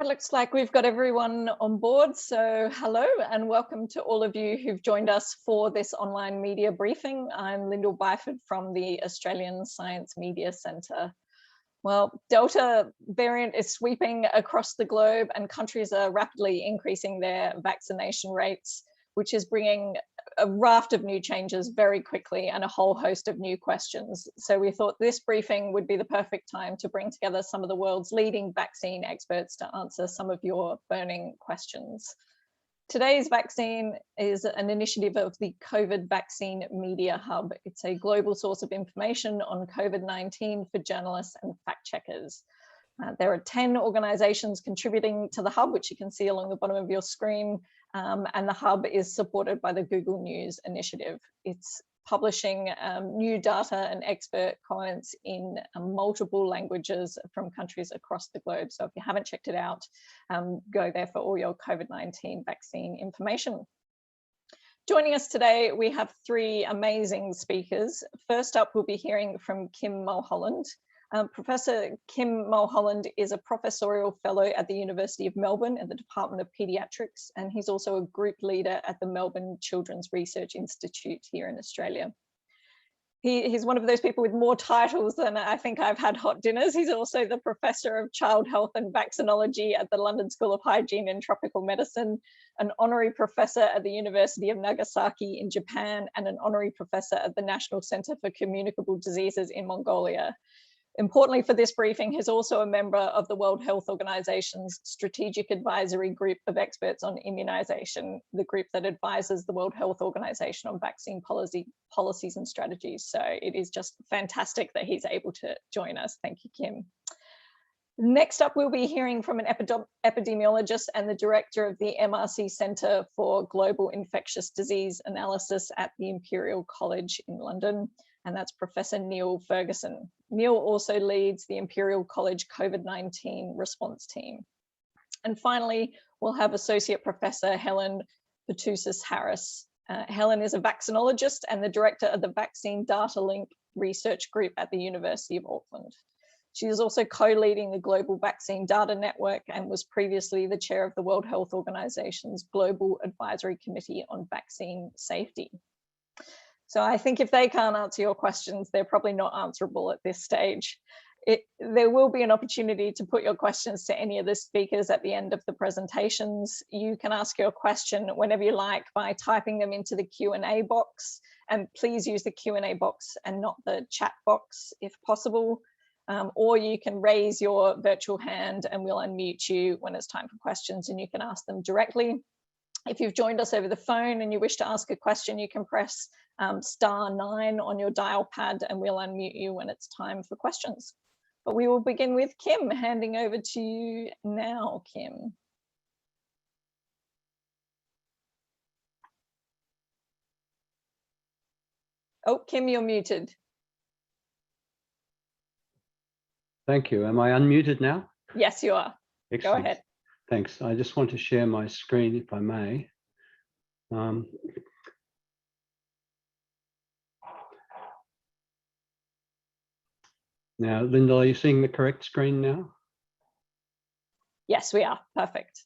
It looks like we've got everyone on board. So hello and welcome to all of you who've joined us for this online media briefing. I'm Lyndall Byford from the Australian Science Media Centre. Well, Delta variant is sweeping across the globe and countries are rapidly increasing their vaccination rates, which is bringing a raft of new changes very quickly and a whole host of new questions. So we thought this briefing would be the perfect time to bring together some of the world's leading vaccine experts to answer some of your burning questions. Today's vaccine is an initiative of the COVID Vaccine Media Hub. It's a global source of information on COVID-19 for journalists and fact checkers. There are 10 organizations contributing to the hub, which you can see along the bottom of your screen. And the hub is supported by the Google News initiative. It's publishing new data and expert comments in multiple languages from countries across the globe. So if you haven't checked it out, go there for all your COVID-19 vaccine information. Joining us today, we have three amazing speakers. First up, we'll be hearing from Kim Mulholland. Professor Kim Mulholland is a professorial fellow at the University of Melbourne in the Department of Paediatrics, and he's also a group leader at the Melbourne Children's Research Institute here in Australia. He's one of those people with more titles than I think I've had hot dinners. He's also the Professor of Child Health and Vaccinology at the London School of Hygiene and Tropical Medicine, an Honorary Professor at the University of Nagasaki in Japan, and an Honorary Professor at the National Centre for Communicable Diseases in Mongolia. Importantly for this briefing, he's also a member of the World Health Organization's Strategic Advisory Group of Experts on Immunization, the group that advises the World Health Organization on vaccine policies and strategies. So it is just fantastic that he's able to join us. Thank you, Kim. Next up, we'll be hearing from an epidemiologist and the director of the MRC Centre for Global Infectious Disease Analysis at the Imperial College in London, and that's Professor Neil Ferguson. Neil also leads the Imperial College COVID-19 response team. And finally, we'll have Associate Professor Helen Pertussis-Harris. Helen is a vaccinologist and the director of the Vaccine Data Link Research Group at the University of Auckland. She is also co-leading the Global Vaccine Data Network and was previously the chair of the World Health Organization's Global Advisory Committee on Vaccine Safety. So I think if they can't answer your questions, they're probably not answerable at this stage. There will be an opportunity to put your questions to any of the speakers at the end of the presentations. You can ask your question whenever you like by typing them into the Q&A box, and please use the Q&A box and not the chat box if possible. Or you can raise your virtual hand and we'll unmute you when it's time for questions and you can ask them directly. If you've joined us over the phone and you wish to ask a question, you can press *9 on your dial pad and we'll unmute you when it's time for questions. But we will begin with Kim, handing over to you now, Kim. Oh, Kim, you're muted. Thank you. Am I unmuted now? Yes, you are. Excellent. Go ahead. Thanks. I just want to share my screen, if I may. Now, Linda, are you seeing the correct screen now? Yes, we are. Perfect.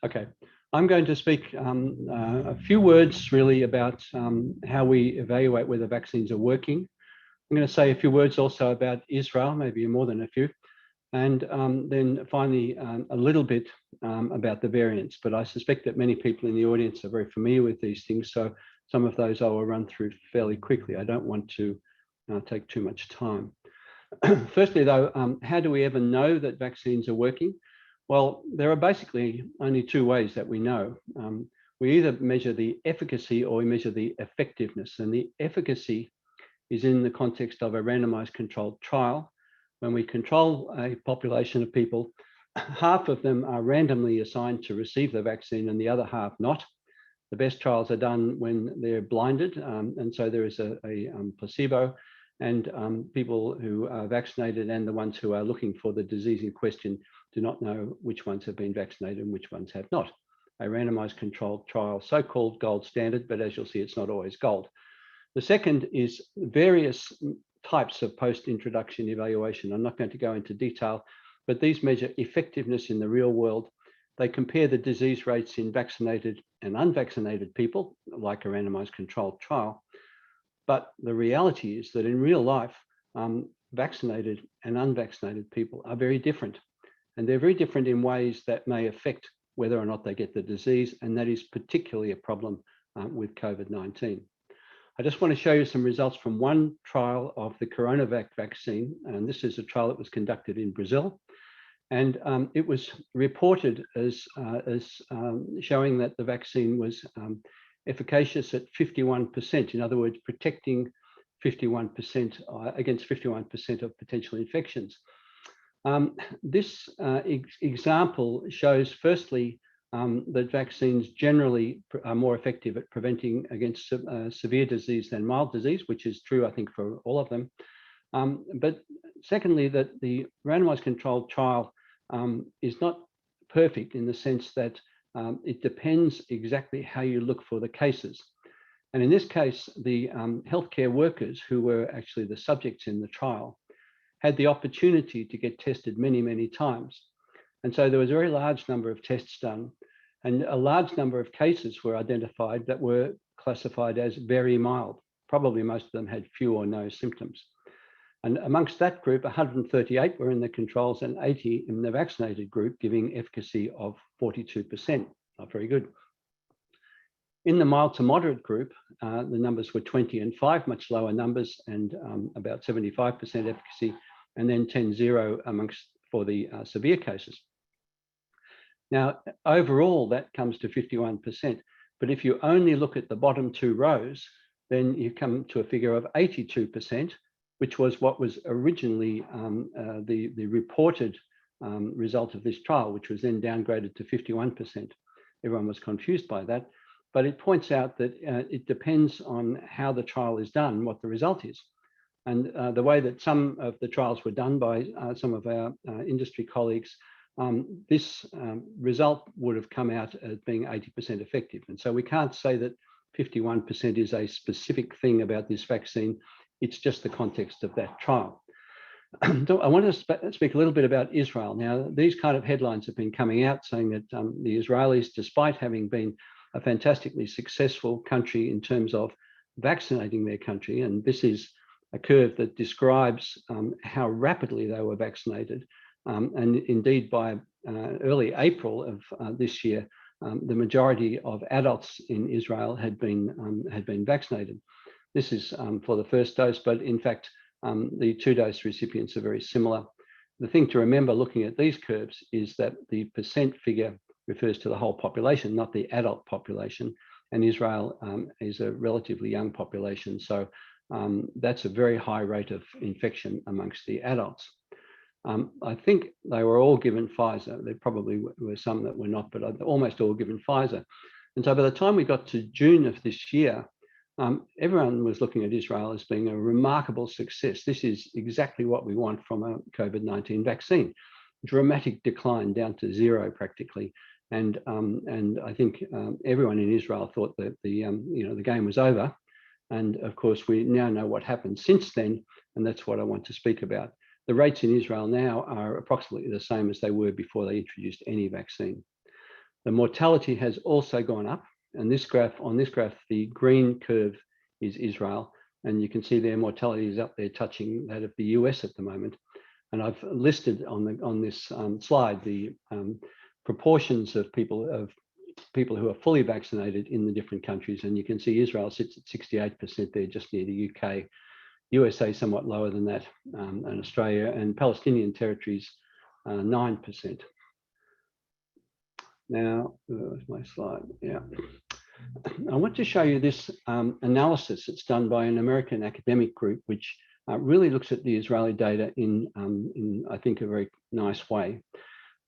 Okay. I'm going to speak a few words really about how we evaluate whether vaccines are working. I'm going to say a few words also about Israel, maybe more than a few, and then finally a little bit about the variants. But I suspect that many people in the audience are very familiar with these things, so some of those I will run through fairly quickly. I don't want to take too much time. Firstly, though, how do we ever know that vaccines are working? Well, there are basically only two ways that we know. We either measure the efficacy or we measure the effectiveness, and the efficacy is in the context of a randomized controlled trial. When we control a population of people, half of them are randomly assigned to receive the vaccine and the other half not. The best trials are done when they're blinded, and so there is a placebo, and people who are vaccinated and the ones who are looking for the disease in question do not know which ones have been vaccinated and which ones have not. A randomized controlled trial, so-called gold standard, but as you'll see, it's not always gold. The second is various types of post-introduction evaluation. I'm not going to go into detail, but these measure effectiveness in the real world. They compare the disease rates in vaccinated and unvaccinated people, like a randomized controlled trial. But the reality is that in real life, vaccinated and unvaccinated people are very different. And they're very different in ways that may affect whether or not they get the disease. And that is particularly a problem with COVID-19. I just want to show you some results from one trial of the coronavac vaccine. And this is a trial that was conducted in Brazil. And it was reported as showing that the vaccine was efficacious at 51%. In other words, protecting 51% against 51% of potential infections. This example shows, firstly, that vaccines generally are more effective at preventing against severe disease than mild disease, which is true, I think, for all of them. But secondly, that the randomized controlled trial is not perfect in the sense that it depends exactly how you look for the cases. And in this case, the healthcare workers who were actually the subjects in the trial had the opportunity to get tested many, many times. And so there was a very large number of tests done, and a large number of cases were identified that were classified as very mild. Probably most of them had few or no symptoms. And amongst that group, 138 were in the controls and 80 in the vaccinated group, giving efficacy of 42%. Not very good. In the mild to moderate group, the numbers were 20 and 5, much lower numbers, and about 75% efficacy, and then 10-0 amongst for the severe cases. Now, overall, that comes to 51%. But if you only look at the bottom two rows, then you come to a figure of 82%, which was what was originally the reported result of this trial, which was then downgraded to 51%. Everyone was confused by that. But it points out that it depends on how the trial is done, what the result is. And the way that some of the trials were done by some of our industry colleagues, this result would have come out as being 80% effective. And so we can't say that 51% is a specific thing about this vaccine. It's just the context of that trial. I want to speak a little bit about Israel. Now, these kind of headlines have been coming out saying that the Israelis, despite having been a fantastically successful country in terms of vaccinating their country, and this is a curve that describes how rapidly they were vaccinated. And indeed, by early April of this year, the majority of adults in Israel had been vaccinated. This is for the first dose, but in fact, the 2-dose recipients are very similar. The thing to remember looking at these curves is that the percent figure refers to the whole population, not the adult population. And Israel is a relatively young population. So that's a very high rate of infection amongst the adults. I think they were all given Pfizer. There probably were some that were not, but almost all given Pfizer. And so by the time we got to June of this year, everyone was looking at Israel as being a remarkable success. This is exactly what we want from a COVID-19 vaccine. Dramatic decline down to 0 practically. And I think everyone in Israel thought that the game was over. And of course, we now know what happened since then, and that's what I want to speak about. The rates in Israel now are approximately the same as they were before they introduced any vaccine. The mortality has also gone up, and on this graph, the green curve is Israel, and you can see their mortality is up there touching that of the US at the moment. And I've listed on this slide the proportions of people who are fully vaccinated in the different countries, and you can see Israel sits at 68% there, just near the UK. USA somewhat lower than that, and Australia and Palestinian territories 9%. Now, where's my slide? Yeah. I want to show you this analysis that's done by an American academic group, which really looks at the Israeli data in I think, a very nice way.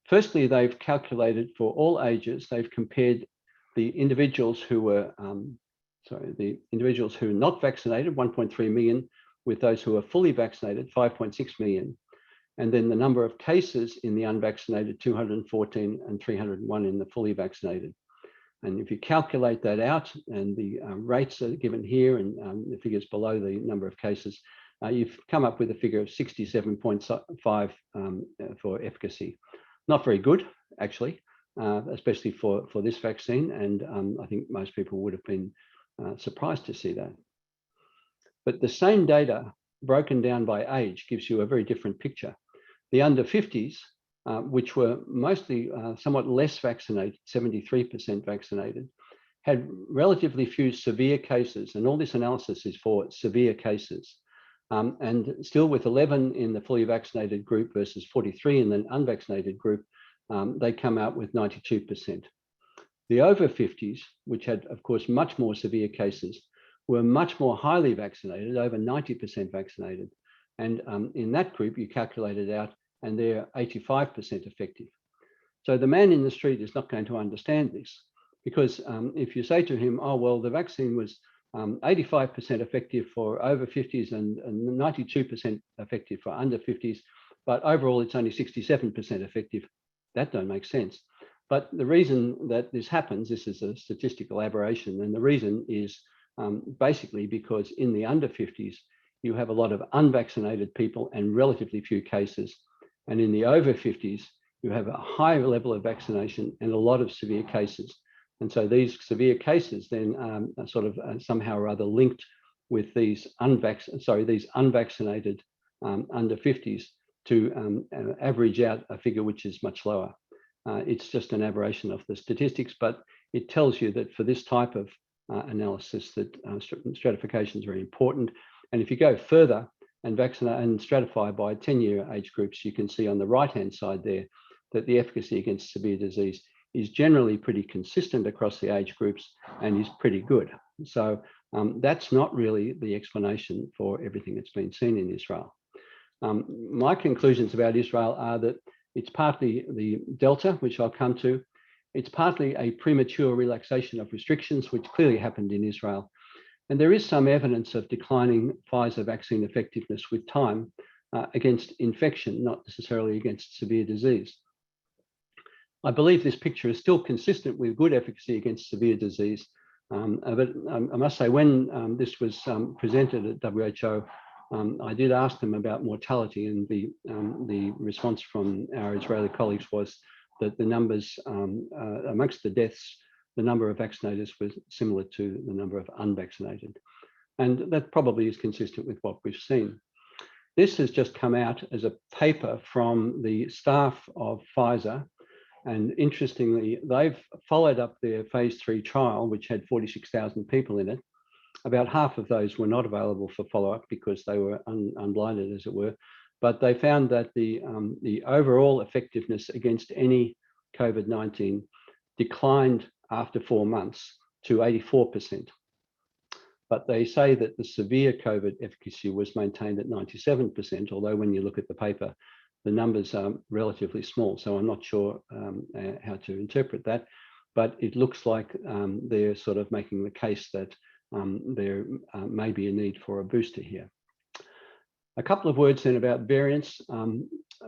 Firstly, they've calculated for all ages, they've compared the individuals who were, the individuals who are not vaccinated, 1.3 million, with those who are fully vaccinated, 5.6 million. And then the number of cases in the unvaccinated, 214 and 301 in the fully vaccinated. And if you calculate that out, and the rates are given here and the figures below the number of cases, you've come up with a figure of 67.5 for efficacy. Not very good, actually, especially for this vaccine. And I think most people would have been surprised to see that. But the same data broken down by age gives you a very different picture. The under 50s, which were mostly somewhat less vaccinated, 73% vaccinated, had relatively few severe cases. And all this analysis is for severe cases. And still with 11 in the fully vaccinated group versus 43 in the unvaccinated group, they come out with 92%. The over 50s, which had, of course, much more severe cases, were much more highly vaccinated, over 90% vaccinated. And in that group, you calculate it out, and they're 85% effective. So the man in the street is not going to understand this, because if you say to him, oh, well, the vaccine was 85% effective for over 50s and 92% effective for under 50s, but overall it's only 67% effective, that don't make sense. But the reason that this happens, this is a statistical aberration, and the reason is basically because in the under 50s, you have a lot of unvaccinated people and relatively few cases. And in the over 50s, you have a higher level of vaccination and a lot of severe cases. And so these severe cases then are sort of somehow or other linked with these unvaccinated under 50s to average out a figure which is much lower. It's just an aberration of the statistics, but it tells you that for this type of analysis that stratification is very important. And if you go further and vaccinate and stratify by 10-year age groups, you can see on the right-hand side there that the efficacy against severe disease is generally pretty consistent across the age groups and is pretty good. So that's not really the explanation for everything that's been seen in Israel. My conclusions about Israel are that it's partly the Delta, which I'll come to. It's partly a premature relaxation of restrictions, which clearly happened in Israel. And there is some evidence of declining Pfizer vaccine effectiveness with time against infection, not necessarily against severe disease. I believe this picture is still consistent with good efficacy against severe disease. But I must say, when this was presented at WHO, I did ask them about mortality, and the response from our Israeli colleagues was that the numbers amongst the deaths, the number of vaccinators was similar to the number of unvaccinated. And that probably is consistent with what we've seen. This has just come out as a paper from the staff of Pfizer. And interestingly, they've followed up their phase 3 trial, which had 46,000 people in it. About half of those were not available for follow-up because they were unblinded, as it were. But they found that the overall effectiveness against any COVID-19 declined after 4 months to 84%. But they say that the severe COVID efficacy was maintained at 97%, although when you look at the paper, the numbers are relatively small. So I'm not sure how to interpret that, but it looks like they're sort of making the case that there may be a need for a booster here. A couple of words then about variants.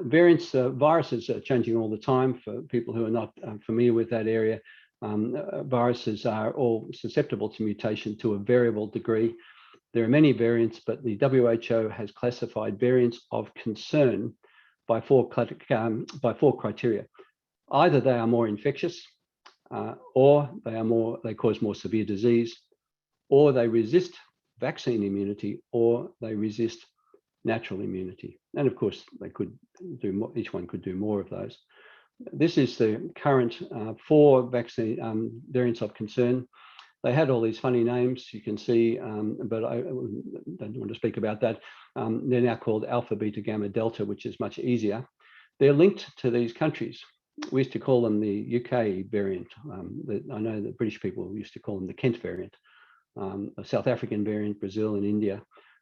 Viruses are changing all the time. For people who are not familiar with that area, viruses are all susceptible to mutation to a variable degree. There are many variants, but the WHO has classified variants of concern by four criteria. Either they are more infectious, or they cause more severe disease, or they resist vaccine immunity, or they resist natural immunity. And of course, they could do more, each one could do more of those. This is the current 4 vaccine variants of concern. They had all these funny names, you can see, but I don't want to speak about that. They're now called Alpha, Beta, Gamma, Delta, which is much easier. They're linked to these countries. We used to call them the UK variant. I know that British people used to call them the Kent variant, a South African variant, Brazil and India.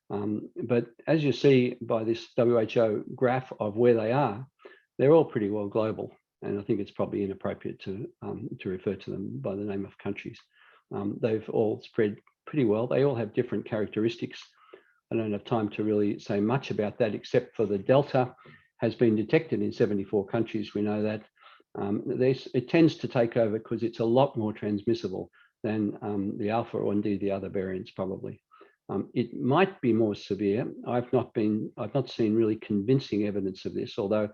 But as you see by this WHO graph of where they are, they're all pretty well global. And I think it's probably inappropriate to refer to them by the name of countries. They've all spread pretty well. They all have different characteristics. I don't have time to really say much about that, except for the Delta has been detected in 74 countries. We know that. It tends to take over because it's a lot more transmissible than the Alpha or indeed the other variants probably. It might be more severe. I've not seen really convincing evidence of this, although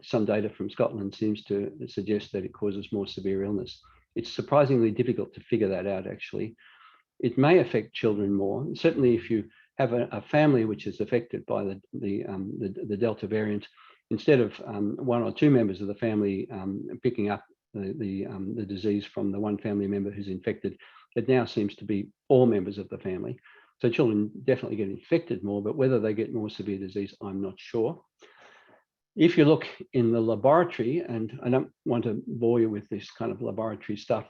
some data from Scotland seems to suggest that it causes more severe illness. It's surprisingly difficult to figure that out, actually. It may affect children more. Certainly, if you have a family which is affected by the Delta variant, instead of one or two members of the family picking up the disease from the one family member who's infected, it now seems to be all members of the family. So children definitely get infected more, but whether they get more severe disease, I'm not sure. If you look in the laboratory, and I don't want to bore you with this kind of laboratory stuff,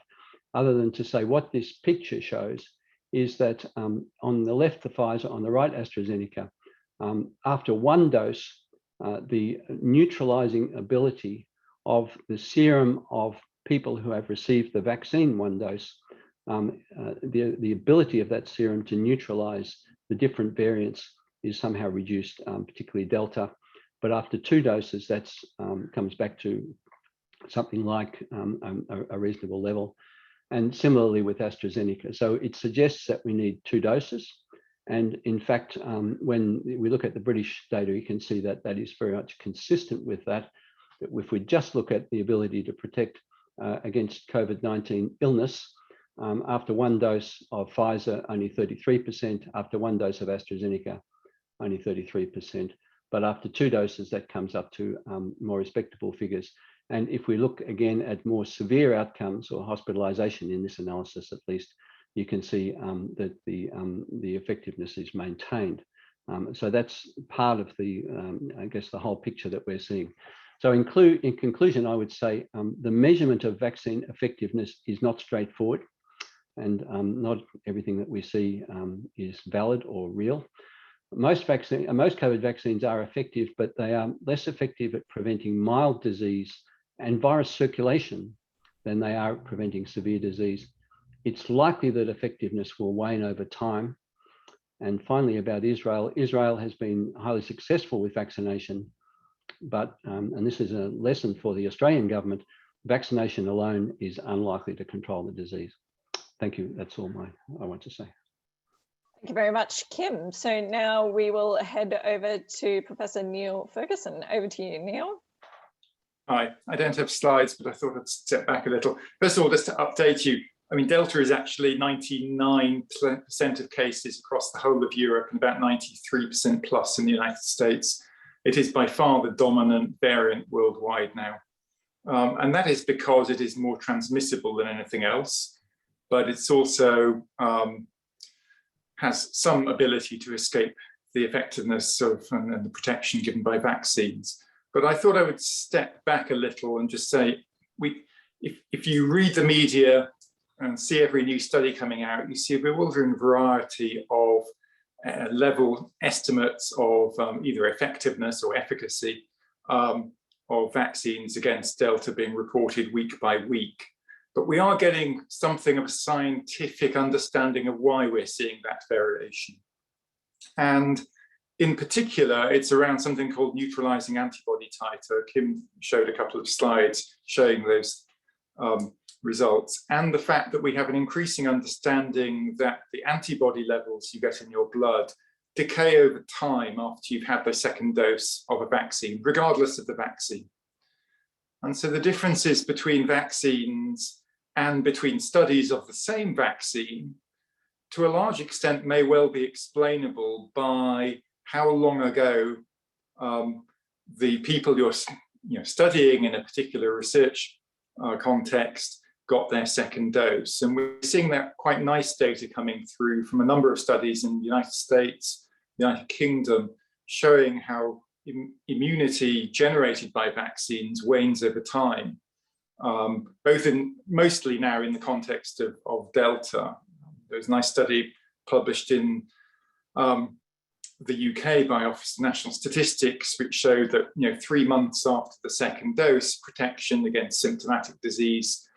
other than to say what this picture shows is that on the left, the Pfizer, on the right, AstraZeneca, after one dose, the neutralizing ability of the serum of people who have received the vaccine one dose, the ability of that serum to neutralize the different variants is somehow reduced, particularly Delta. But after two doses, that comes back to something like a reasonable level. And similarly with AstraZeneca. So it suggests that we need two doses. And in fact, when we look at the British data, you can see that that is very much consistent with that. If we just look at the ability to protect against COVID-19 illness, after one dose of Pfizer, only 33%, after one dose of AstraZeneca, only 33%. But after two doses, that comes up to more respectable figures. And if we look again at more severe outcomes or hospitalization in this analysis, at least, you can see that the effectiveness is maintained. So that's part of the, I guess, the whole picture that we're seeing. So in conclusion, I would say the measurement of vaccine effectiveness is not straightforward, and not everything that we see is valid or real. Most COVID vaccines are effective, but they are less effective at preventing mild disease and virus circulation than they are at preventing severe disease. It's likely that effectiveness will wane over time. And finally, about Israel, Israel has been highly successful with vaccination, but, and this is a lesson for the Australian government, vaccination alone is unlikely to control the disease. Thank you. That's all I want to say. Thank you very much, Kim. So now we will head over to Professor Neil Ferguson. Over to you, Neil. Hi, I don't have slides, but I thought I'd step back a little. First of all, just to update you, I mean, Delta is actually 99% of cases across the whole of Europe and about 93% plus in the United States. It is by far the dominant variant worldwide now. And that is because it is more transmissible than anything else, but it's also has some ability to escape the effectiveness of and the protection given by vaccines. But I thought I would step back a little and just say, if you read the media and see every new study coming out, you see a bewildering variety of level estimates of either effectiveness or efficacy of vaccines against Delta being reported week by week. But we are getting something of a scientific understanding of why we're seeing that variation. And in particular, it's around something called neutralizing antibody titer. Kim showed a couple of slides showing those results, and the fact that we have an increasing understanding that the antibody levels you get in your blood decay over time after you've had the second dose of a vaccine, regardless of the vaccine. And so the differences between vaccines and between studies of the same vaccine, to a large extent, may well be explainable by how long ago the people you're studying in a particular research context got their second dose. And we're seeing that quite nice data coming through from a number of studies in the United States, United Kingdom, showing how immunity generated by vaccines wanes over time, mostly now in the context of Delta. There was a nice study published in the UK by Office of National Statistics, which showed that 3 months after the second dose, protection against symptomatic disease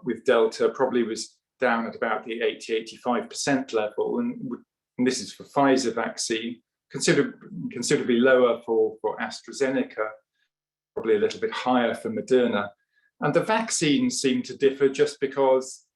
with Delta probably was down at about the 80–85% level, and this is for Pfizer vaccine, considerably lower for AstraZeneca, probably a little bit higher for Moderna. And the vaccines seem to differ just because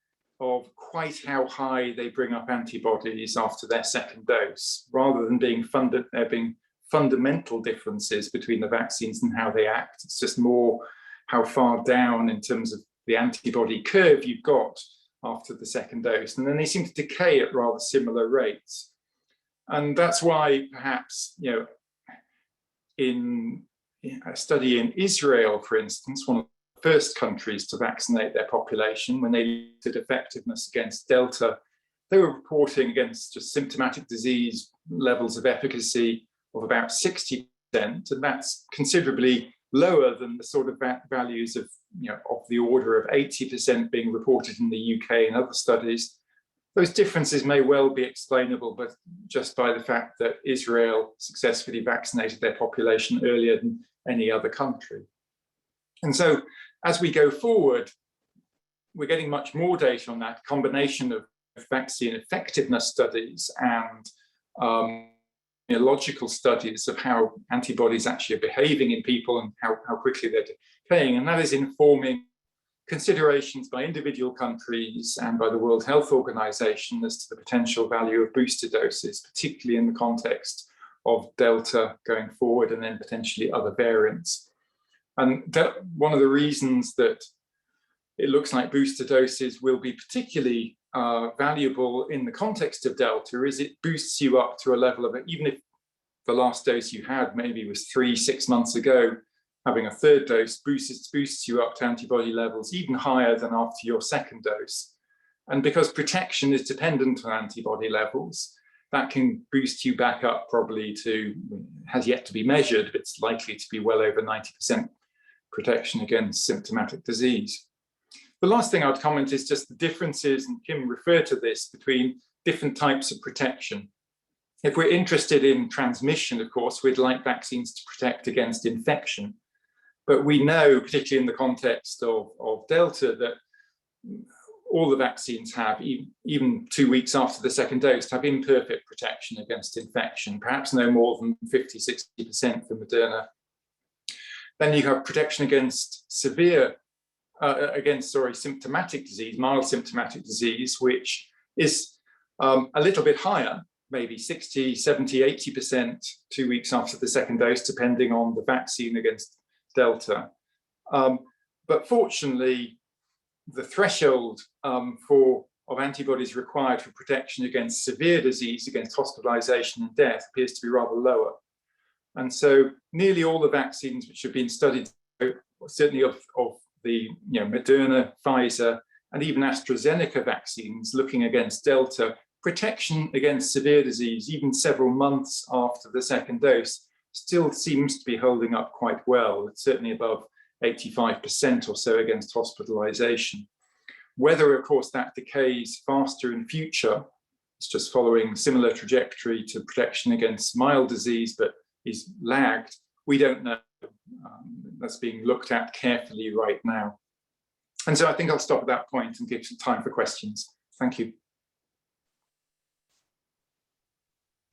of quite how high they bring up antibodies after their second dose, rather than there being fundamental differences between the vaccines and how they act. It's just more how far down in terms of the antibody curve you've got after the second dose. And then they seem to decay at rather similar rates. And that's why perhaps, in a study in Israel, for instance, one of the first countries to vaccinate their population, when they looked at effectiveness against Delta, they were reporting against just symptomatic disease levels of efficacy of about 60%, and that's considerably lower than the sort of values of the order of 80% being reported in the UK and other studies. Those differences may well be explainable, but just by the fact that Israel successfully vaccinated their population earlier than any other country. And so as we go forward, we're getting much more data on that combination of vaccine effectiveness studies and logical studies of how antibodies actually are behaving in people and how quickly they're decaying. And that is informing considerations by individual countries and by the World Health Organization as to the potential value of booster doses, particularly in the context of Delta going forward and then potentially other variants. And one of the reasons that it looks like booster doses will be particularly valuable in the context of Delta is it boosts you up to a level of, even if the last dose you had maybe was 3-6 months ago, having a third dose boosts you up to antibody levels even higher than after your second dose. And because protection is dependent on antibody levels, that can boost you back up probably to, has yet to be measured, but it's likely to be well over 90% protection against symptomatic disease. The last thing I'd comment is just the differences, and Kim referred to this, between different types of protection. If we're interested in transmission, of course, we'd like vaccines to protect against infection. But we know, particularly in the context of Delta, that all the vaccines have, even 2 weeks after the second dose, have imperfect protection against infection, perhaps no more than 50-60% for Moderna. Then you have protection against symptomatic disease, mild symptomatic disease, which is a little bit higher, maybe 60, 70, 80% 2 weeks after the second dose, depending on the vaccine against Delta. But fortunately, the threshold of antibodies required for protection against severe disease, against hospitalization and death, appears to be rather lower. And so nearly all the vaccines which have been studied, certainly of the Moderna, Pfizer, and even AstraZeneca vaccines looking against Delta, protection against severe disease, even several months after the second dose, still seems to be holding up quite well. It's certainly above 85% or so against hospitalization. Whether, of course, that decays faster in future, it's just following similar trajectory to protection against mild disease, but is lagged, we don't know. That's being looked at carefully right now. And so I think I'll stop at that point and give some time for questions. Thank you.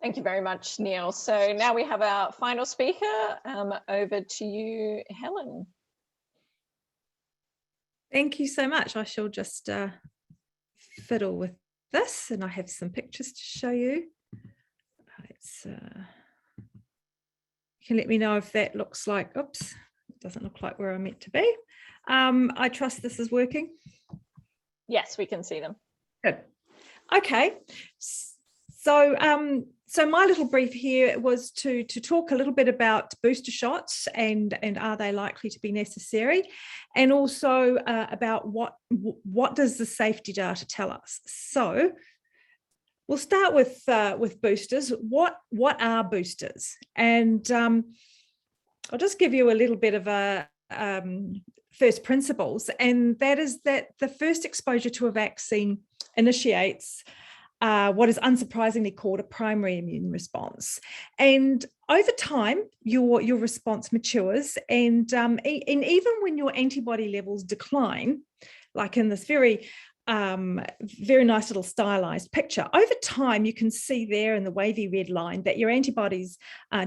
Thank you very much, Neil. So now we have our final speaker. Over to you, Helen. Thank you so much. I shall just fiddle with this, and I have some pictures to show you. You can let me know if that looks like, oops, it doesn't look like where I'm meant to be. I trust this is working. Yes, we can see them. Good. Okay. So my little brief here was to talk a little bit about booster shots and are they likely to be necessary, and also about what does the safety data tell us. So we'll start with boosters. What are boosters? And I'll just give you a little bit of a first principles, and that is that the first exposure to a vaccine initiates what is unsurprisingly called a primary immune response. And over time, your response matures, and even when your antibody levels decline, like in this very nice little stylized picture, over time, you can see there in the wavy red line that your antibodies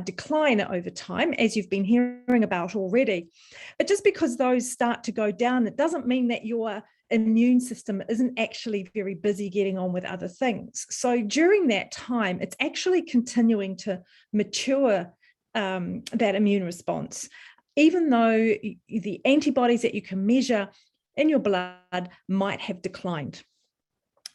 decline over time, as you've been hearing about already. But just because those start to go down, it doesn't mean that your immune system isn't actually very busy getting on with other things. So during that time, it's actually continuing to mature that immune response, even though the antibodies that you can measure in your blood might have declined.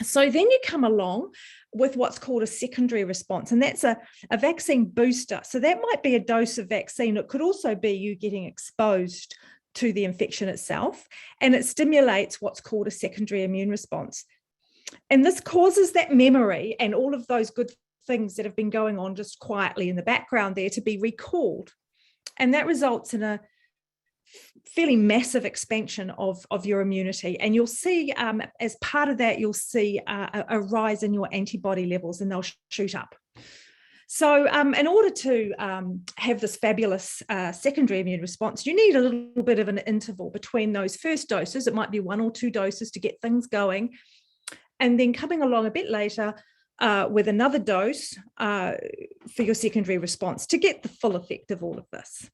So then you come along with what's called a secondary response, and that's a vaccine booster. So that might be a dose of vaccine. It could also be you getting exposed to the infection itself, and it stimulates what's called a secondary immune response. And this causes that memory and all of those good things that have been going on just quietly in the background there to be recalled. And that results in a fairly massive expansion of your immunity. And you'll see, as part of that, you'll see a rise in your antibody levels, and they'll shoot up. So in order to have this fabulous secondary immune response, you need a little bit of an interval between those first doses. It might be 1 or 2 doses to get things going, and then coming along a bit later with another dose for your secondary response to get the full effect of all of this.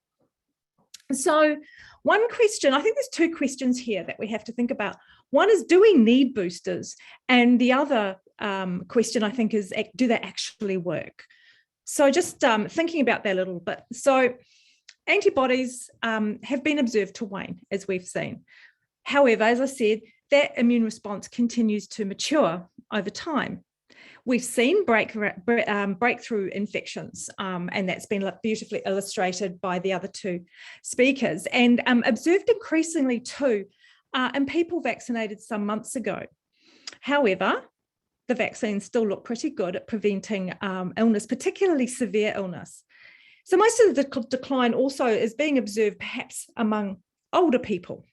So one question, I think there's 2 questions here that we have to think about. One is, do we need boosters? And the other question, I think, is, do they actually work? So just thinking about that a little bit. So antibodies have been observed to wane, as we've seen. However, as I said, that immune response continues to mature over time. We've seen breakthrough infections, and that's been beautifully illustrated by the other 2 speakers, and observed increasingly too in people vaccinated some months ago. However, the vaccines still look pretty good at preventing illness, particularly severe illness. So most of the decline also is being observed perhaps among older people.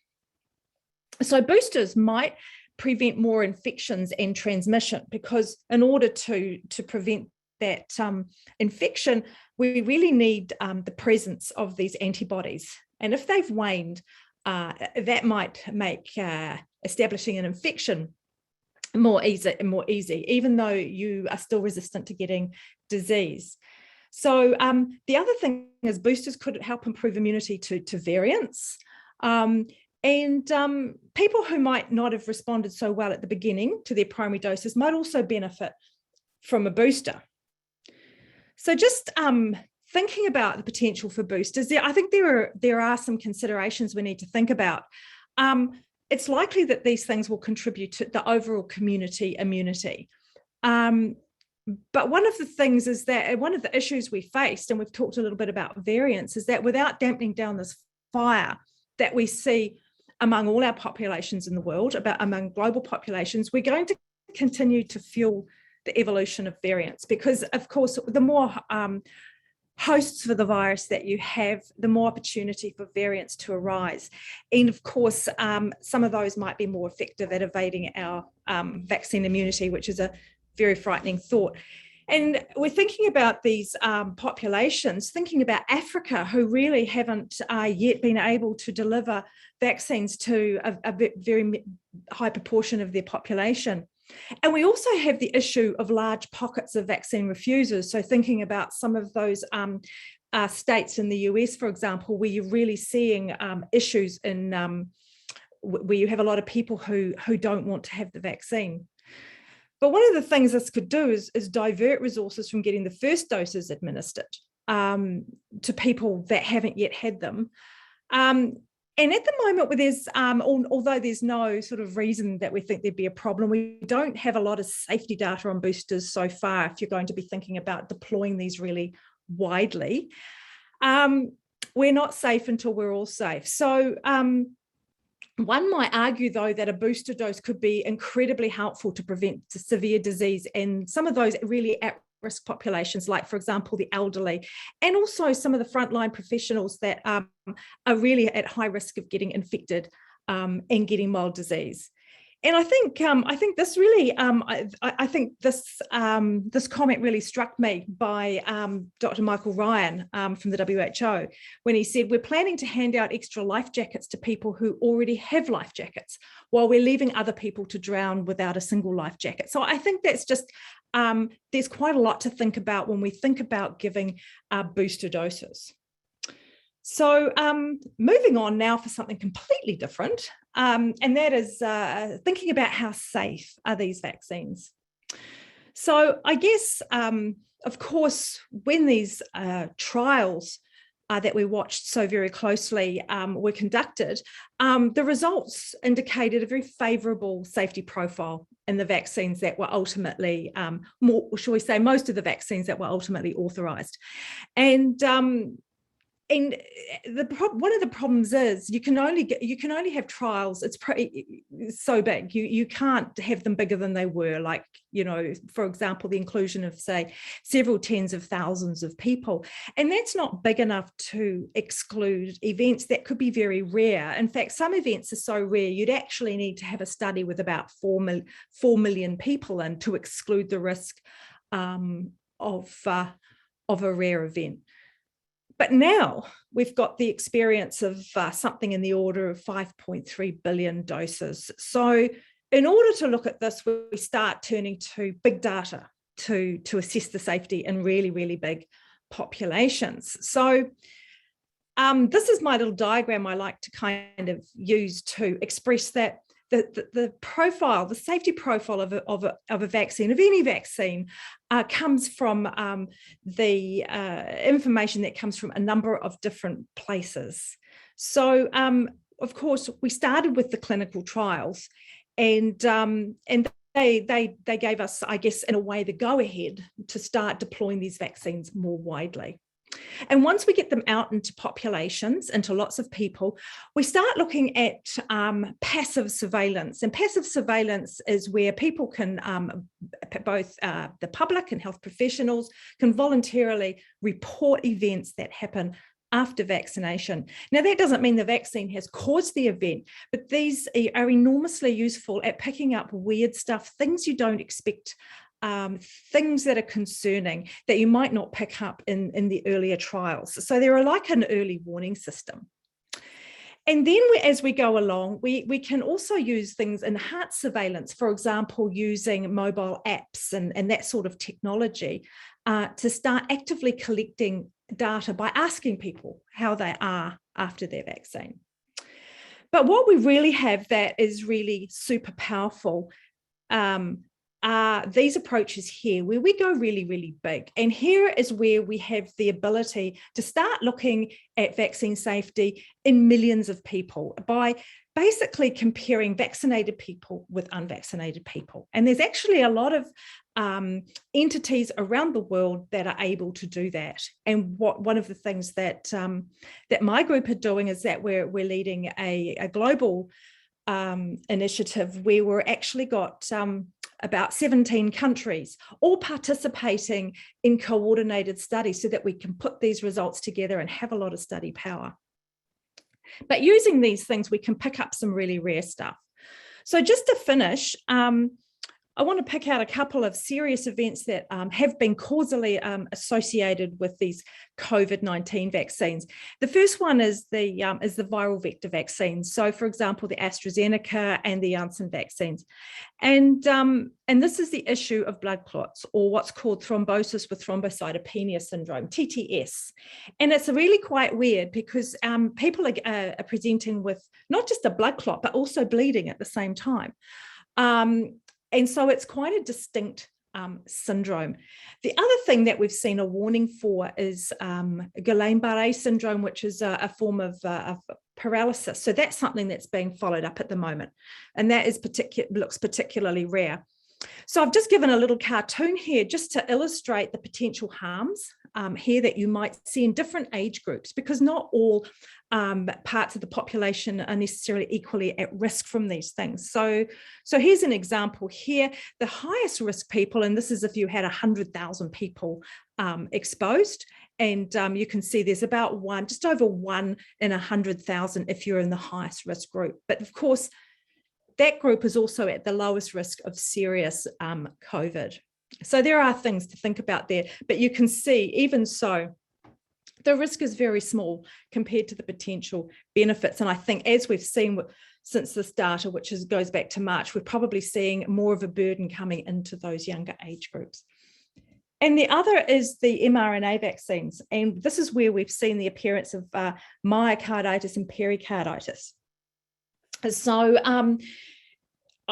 So boosters might prevent more infections and transmission, because in order to prevent that infection, we really need the presence of these antibodies. And if they've waned, that might make establishing an infection more easy, even though you are still resistant to getting disease. So the other thing is, boosters could help improve immunity to variants. And people who might not have responded so well at the beginning to their primary doses might also benefit from a booster. So just thinking about the potential for boosters, I think there are some considerations we need to think about. It's likely that these things will contribute to the overall community immunity. But one of the things is that one of the issues we faced, and we've talked a little bit about variants, is that without dampening down this fire that we see among all our populations in the world, among global populations, we're going to continue to fuel the evolution of variants, because of course, the more hosts for the virus that you have, the more opportunity for variants to arise. And of course, some of those might be more effective at evading our vaccine immunity, which is a very frightening thought. And we're thinking about these populations, thinking about Africa, who really haven't yet been able to deliver vaccines to a very high proportion of their population. And we also have the issue of large pockets of vaccine refusers. So thinking about some of those states in the US, for example, where you're really seeing issues in where you have a lot of people who don't want to have the vaccine. But one of the things this could do is divert resources from getting the first doses administered to people that haven't yet had them. And at the moment, where there's, although there's no sort of reason that we think there'd be a problem, we don't have a lot of safety data on boosters so far, if you're going to be thinking about deploying these really widely. We're not safe until we're all safe. So one might argue, though, that a booster dose could be incredibly helpful to prevent severe disease in some of those really at-risk populations, like, for example, the elderly, and also some of the frontline professionals that are really at high risk of getting infected and getting mild disease. And I think this really, I think this comment really struck me by Dr. Michael Ryan from the WHO, when he said, we're planning to hand out extra life jackets to people who already have life jackets, while we're leaving other people to drown without a single life jacket. So I think that's just, there's quite a lot to think about when we think about giving booster doses. So moving on now for something completely different, and that is thinking about how safe are these vaccines. So I guess, of course, when these trials that we watched so very closely were conducted, the results indicated a very favourable safety profile in the vaccines that were ultimately, most of the vaccines that were ultimately authorised. And one of the problems is you can only have trials. It's so big. You can't have them bigger than they were. Like, you know, for example, the inclusion of, say, several tens of thousands of people, and that's not big enough to exclude events that could be very rare. In fact, some events are so rare you'd actually need to have a study with about 4 million people in to exclude the risk of a rare event. But now we've got the experience of something in the order of 5.3 billion doses. So in order to look at this, we start turning to big data to assess the safety in really, really big populations. So this is my little diagram I like to kind of use to express that the profile, the safety profile of a vaccine, of any vaccine, comes from the information that comes from a number of different places. So, of course, we started with the clinical trials, and they gave us, I guess, in a way, the go-ahead to start deploying these vaccines more widely. And once we get them out into populations, into lots of people, we start looking at passive surveillance. And passive surveillance is where people can, both the public and health professionals, can voluntarily report events that happen after vaccination. Now, that doesn't mean the vaccine has caused the event, but these are enormously useful at picking up weird stuff, things you don't expect, things that are concerning that you might not pick up in the earlier trials. So they're like an early warning system. And then as we go along, we can also use things, enhanced surveillance, for example, using mobile apps and that sort of technology to start actively collecting data by asking people how they are after their vaccine. But what we really have that is really super powerful these approaches here, where we go really, really big. And here is where we have the ability to start looking at vaccine safety in millions of people by basically comparing vaccinated people with unvaccinated people. And there's actually a lot of entities around the world that are able to do that. And one of the things that that my group are doing is that we're leading a global initiative where we're actually got about 17 countries all participating in coordinated studies so that we can put these results together and have a lot of study power. But using these things, we can pick up some really rare stuff. So just to finish, I want to pick out a couple of serious events that have been causally associated with these COVID-19 vaccines. The first one is the viral vector vaccines. So, for example, the AstraZeneca and the Janssen vaccines. And this is the issue of blood clots, or what's called thrombosis with thrombocytopenia syndrome, TTS. And it's really quite weird because people are presenting with not just a blood clot, but also bleeding at the same time. And so it's quite a distinct syndrome. The other thing that we've seen a warning for is Guillain-Barré syndrome, which is a form of paralysis. So that's something that's being followed up at the moment. And that is looks particularly rare. So I've just given a little cartoon here just to illustrate the potential harms here that you might see in different age groups, because not all parts of the population are necessarily equally at risk from these things. So here's an example here. The highest risk people, and this is if you had 100,000 people exposed, and you can see there's about just over 1 in 100,000 if you're in the highest risk group. But of course, that group is also at the lowest risk of serious COVID. So there are things to think about there, but you can see, even so, the risk is very small compared to the potential benefits. And I think, as we've seen since this data, which goes back to March, we're probably seeing more of a burden coming into those younger age groups. And the other is the mRNA vaccines. And this is where we've seen the appearance of myocarditis and pericarditis. So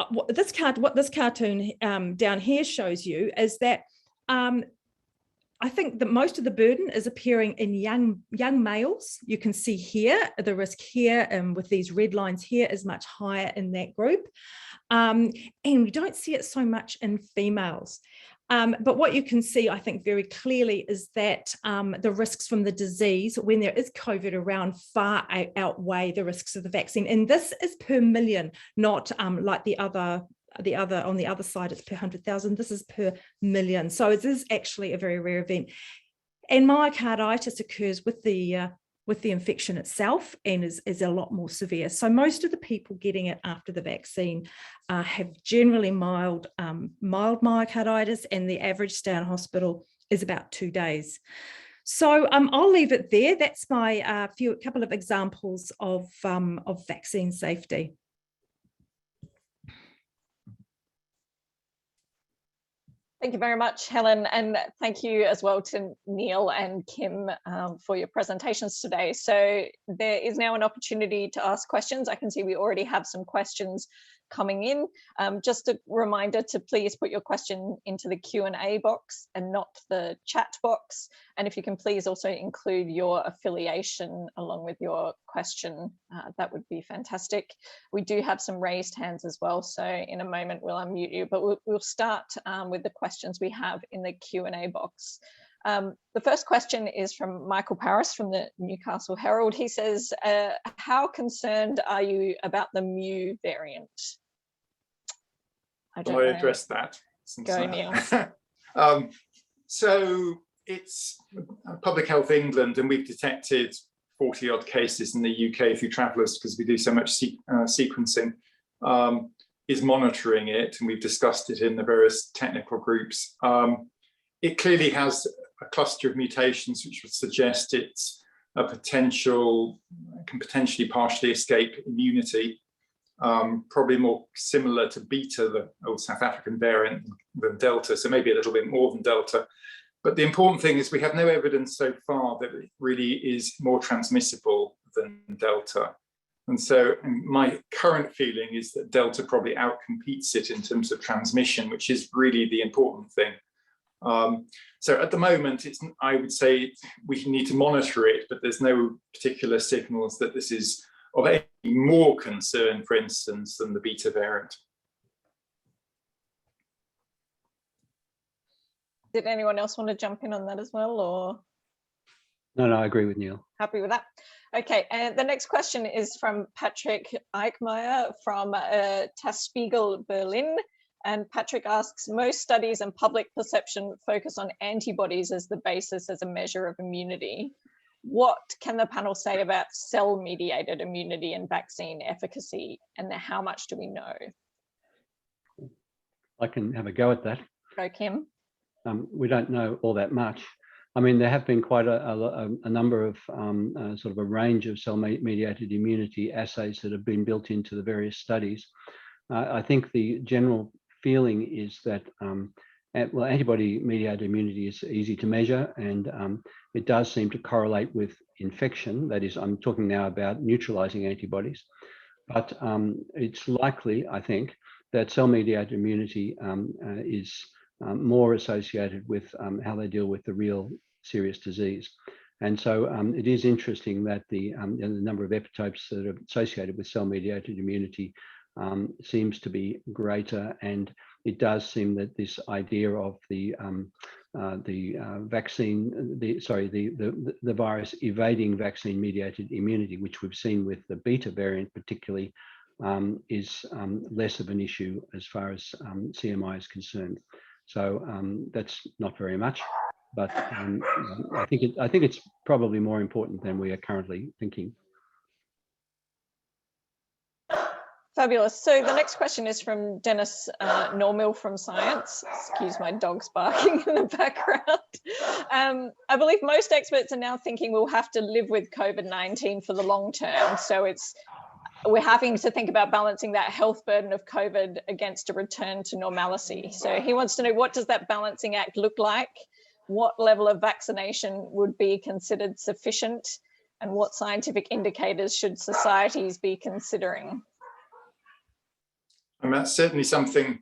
what this cartoon down here shows you is that I think that most of the burden is appearing in young males. You can see here, the risk here with these red lines here is much higher in that group. And we don't see it so much in females. But what you can see, I think, very clearly is that the risks from the disease, when there is COVID around, far outweigh the risks of the vaccine. And this is per million, not like the other on the other side, it's per 100,000. This is per million. So it is actually a very rare event. And myocarditis occurs with the infection itself and is a lot more severe. So most of the people getting it after the vaccine have generally mild myocarditis, and the average stay in hospital is about 2 days. So I'll leave it there. That's my couple of examples of vaccine safety. Thank you very much, Helen, and thank you as well to Neil and Kim for your presentations today. So there is now an opportunity to ask questions. I can see we already have some questions coming in. Just a reminder to please put your question into the Q&A box and not the chat box. And if you can please also include your affiliation along with your question, that would be fantastic. We do have some raised hands as well, so in a moment we'll unmute you, but we'll start with the questions we have in the Q&A box. The first question is from Michael Paris from the Newcastle Herald. He says, how concerned are you about the mu variant? I address that? Go, Neil. So it's Public Health England, and we've detected 40 odd cases in the UK through travellers because we do so much sequencing, is monitoring it, and we've discussed it in the various technical groups. It clearly has a cluster of mutations which would suggest it's a can potentially partially escape immunity, probably more similar to Beta, the old South African variant, than Delta, so maybe a little bit more than Delta. But the important thing is we have no evidence so far that it really is more transmissible than Delta. And so my current feeling is that Delta probably outcompetes it in terms of transmission, which is really the important thing. So at the moment, I would say we need to monitor it, but there's no particular signals that this is of any more concern, for instance, than the Beta variant. Did anyone else want to jump in on that as well, or? No, I agree with Neil. Happy with that. Okay, and the next question is from Patrick Eichmeyer from Tagesspiegel Berlin. And Patrick asks, most studies and public perception focus on antibodies as the basis as a measure of immunity. What can the panel say about cell-mediated immunity and vaccine efficacy, and how much do we know? I can have a go at that. Go, Kim. We don't know all that much. I mean, there have been quite a number of sort of a range of cell-mediated immunity assays that have been built into the various studies. I think the general feeling is that antibody-mediated immunity is easy to measure, and it does seem to correlate with infection. That is, I'm talking now about neutralizing antibodies, but it's likely, I think, that cell-mediated immunity is more associated with how they deal with the real serious disease. And so it is interesting that the number of epitopes that are associated with cell-mediated immunity seems to be greater, and it does seem that this idea of the virus evading vaccine-mediated immunity, which we've seen with the Beta variant particularly, is less of an issue as far as CMI is concerned. So that's not very much, but I think it's probably more important than we are currently thinking. Fabulous. So the next question is from Dennis Normill from Science. Excuse my dog's barking in the background. I believe most experts are now thinking we'll have to live with COVID-19 for the long term. So we're having to think about balancing that health burden of COVID against a return to normalcy. So he wants to know, what does that balancing act look like? What level of vaccination would be considered sufficient? And what scientific indicators should societies be considering? And that's certainly something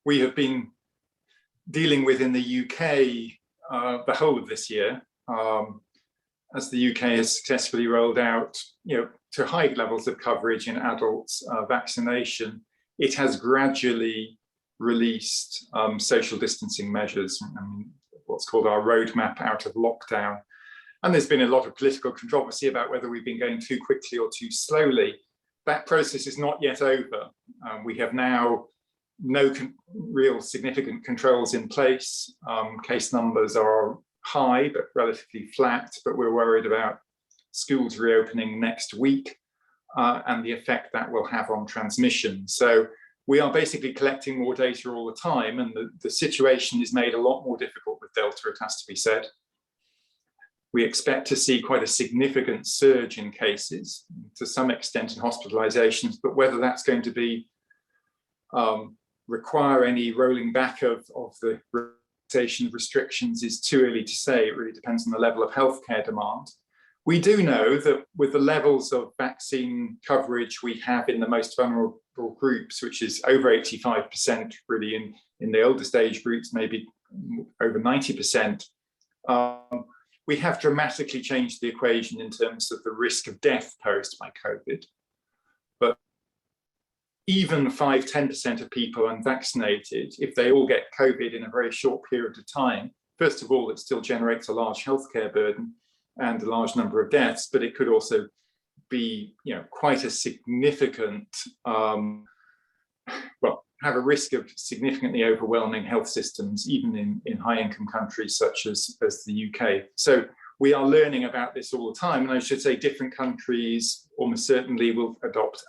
we have been dealing with in the UK the whole of this year, as the UK has successfully rolled out, to high levels of coverage in adults vaccination. It has gradually released social distancing measures, what's called our roadmap out of lockdown. And there's been a lot of political controversy about whether we've been going too quickly or too slowly. That process is not yet over. We have now no real significant controls in place. Case numbers are high, but relatively flat, but we're worried about schools reopening next week and the effect that will have on transmission. So we are basically collecting more data all the time, and the situation is made a lot more difficult with Delta, it has to be said. We expect to see quite a significant surge in cases, to some extent in hospitalizations, but whether that's going to be require any rolling back of the relaxation of restrictions is too early to say. It really depends on the level of healthcare demand. We do know that with the levels of vaccine coverage we have in the most vulnerable groups, which is over 85% really in the oldest age groups, maybe over 90%, we have dramatically changed the equation in terms of the risk of death posed by COVID. But even 5–10% of people unvaccinated, if they all get COVID in a very short period of time, first of all, it still generates a large healthcare burden and a large number of deaths, but it could also be, quite a significant, have a risk of significantly overwhelming health systems, even in high-income countries such as the UK. So we are learning about this all the time, and I should say different countries almost certainly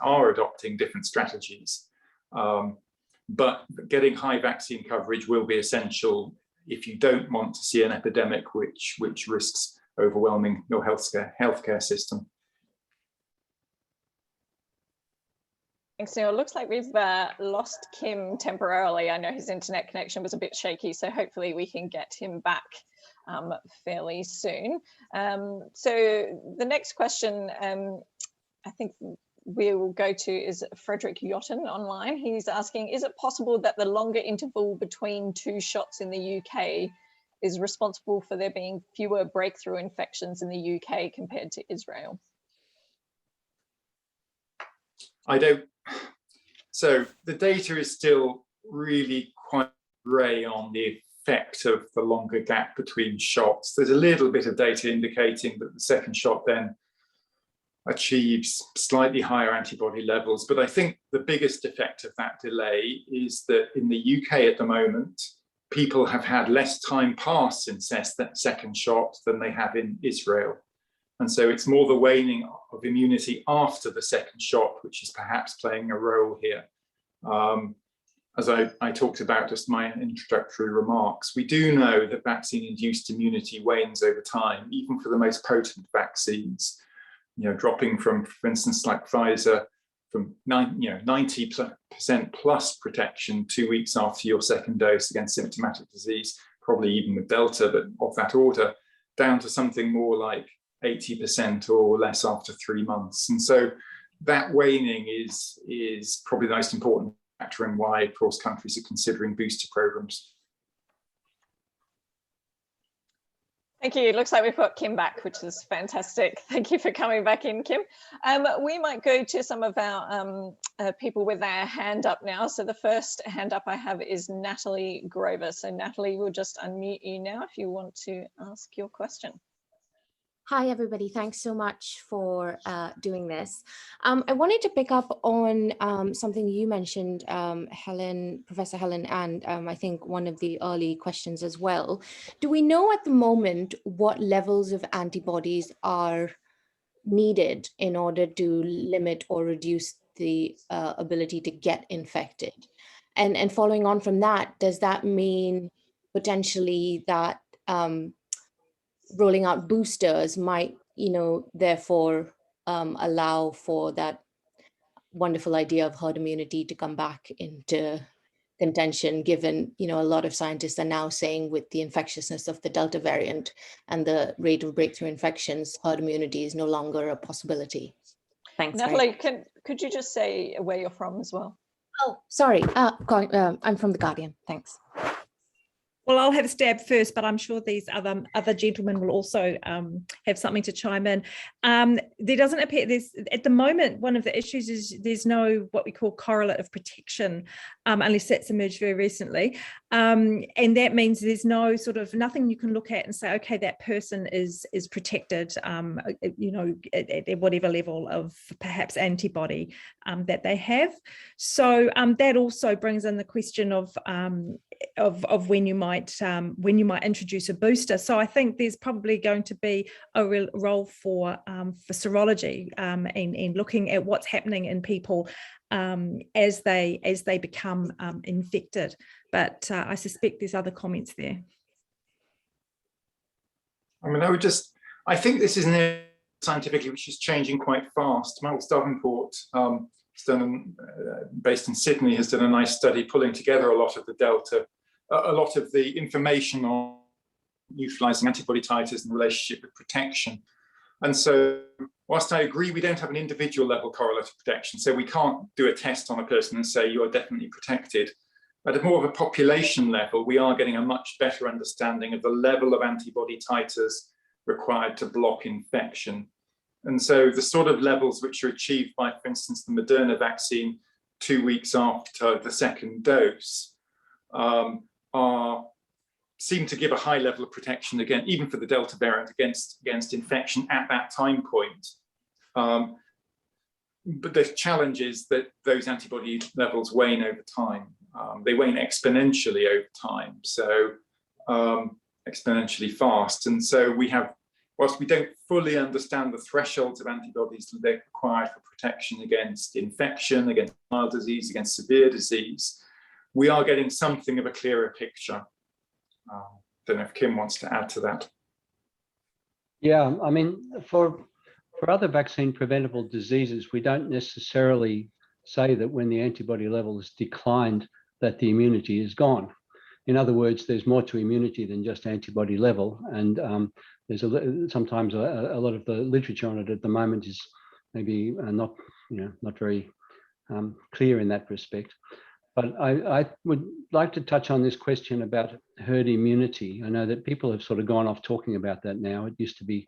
are adopting different strategies. But getting high vaccine coverage will be essential if you don't want to see an epidemic which risks overwhelming your healthcare system. Thanks, Neil. It looks like we've lost Kim temporarily. I know his internet connection was a bit shaky, so hopefully we can get him back fairly soon. So the next question I think we will go to is Frederick Yotten online. He's asking, is it possible that the longer interval between 2 shots in the UK is responsible for there being fewer breakthrough infections in the UK compared to Israel? So the data is still really quite grey on the effect of the longer gap between shots. There's a little bit of data indicating that the second shot then achieves slightly higher antibody levels, but I think the biggest effect of that delay is that in the UK at the moment, people have had less time pass since that second shot than they have in Israel. And so it's more the waning of immunity after the second shot, which is perhaps playing a role here. As I talked about just my introductory remarks, we do know that vaccine-induced immunity wanes over time, even for the most potent vaccines, dropping from, for instance, like Pfizer, from 90% plus protection 2 weeks after your second dose against symptomatic disease, probably even with Delta, but of that order, down to something more like 80% or less after 3 months. And so that waning is probably the most important factor in why, of course, countries are considering booster programs. Thank you. It looks like we've got Kim back, which is fantastic. Thank you for coming back in, Kim. We might go to some of our people with their hand up now. So the first hand up I have is Natalie Grover. So Natalie, we'll just unmute you now if you want to ask your question. Hi, everybody. Thanks so much for doing this. I wanted to pick up on something you mentioned, Professor Helen, and I think one of the early questions as well. Do we know at the moment what levels of antibodies are needed in order to limit or reduce the ability to get infected? And following on from that, does that mean potentially that rolling out boosters might, therefore allow for that wonderful idea of herd immunity to come back into contention, given, a lot of scientists are now saying with the infectiousness of the Delta variant and the rate of breakthrough infections, herd immunity is no longer a possibility. Thanks. Natalie, could you just say where you're from as well? Oh, sorry. I'm from The Guardian. Thanks. Well, I'll have a stab first, but I'm sure these other gentlemen will also have something to chime in. There doesn't appear, at the moment, one of the issues is there's no what we call correlate of protection, unless that's emerged very recently. And that means there's no sort of nothing you can look at and say, okay, that person is protected, you know, at whatever level of perhaps antibody that they have. So that also brings in the question of when you might introduce a booster. So I think there's probably going to be a real role for serology and looking at what's happening in people as they become infected. But I suspect there's other comments there. I mean, I think this is an area scientifically which is changing quite fast. Miles Davenport, based in Sydney, has done a nice study pulling together a lot of the information on neutralizing antibody titers in relationship with protection. And so, whilst I agree we don't have an individual level correlate of protection, so we can't do a test on a person and say you are definitely protected, at a more of a population level, we are getting a much better understanding of the level of antibody titers required to block infection. And so the sort of levels which are achieved by, for instance, the Moderna vaccine 2 weeks after the second dose seem to give a high level of protection, again, even for the Delta variant, against infection at that time point. But the challenge is that those antibody levels wane over time. They wane exponentially over time, so exponentially fast. And so we have, whilst we don't fully understand the thresholds of antibodies that are required for protection against infection, against mild disease, against severe disease, we are getting something of a clearer picture. Don't know if Kim wants to add to that. Yeah, I mean, for other vaccine preventable diseases, we don't necessarily say that when the antibody level has declined that the immunity is gone. In other words, there's more to immunity than just antibody level, and there's sometimes a lot of the literature on it at the moment is maybe not very clear in that respect. But I would like to touch on this question about herd immunity. I know that people have sort of gone off talking about that now. It used to be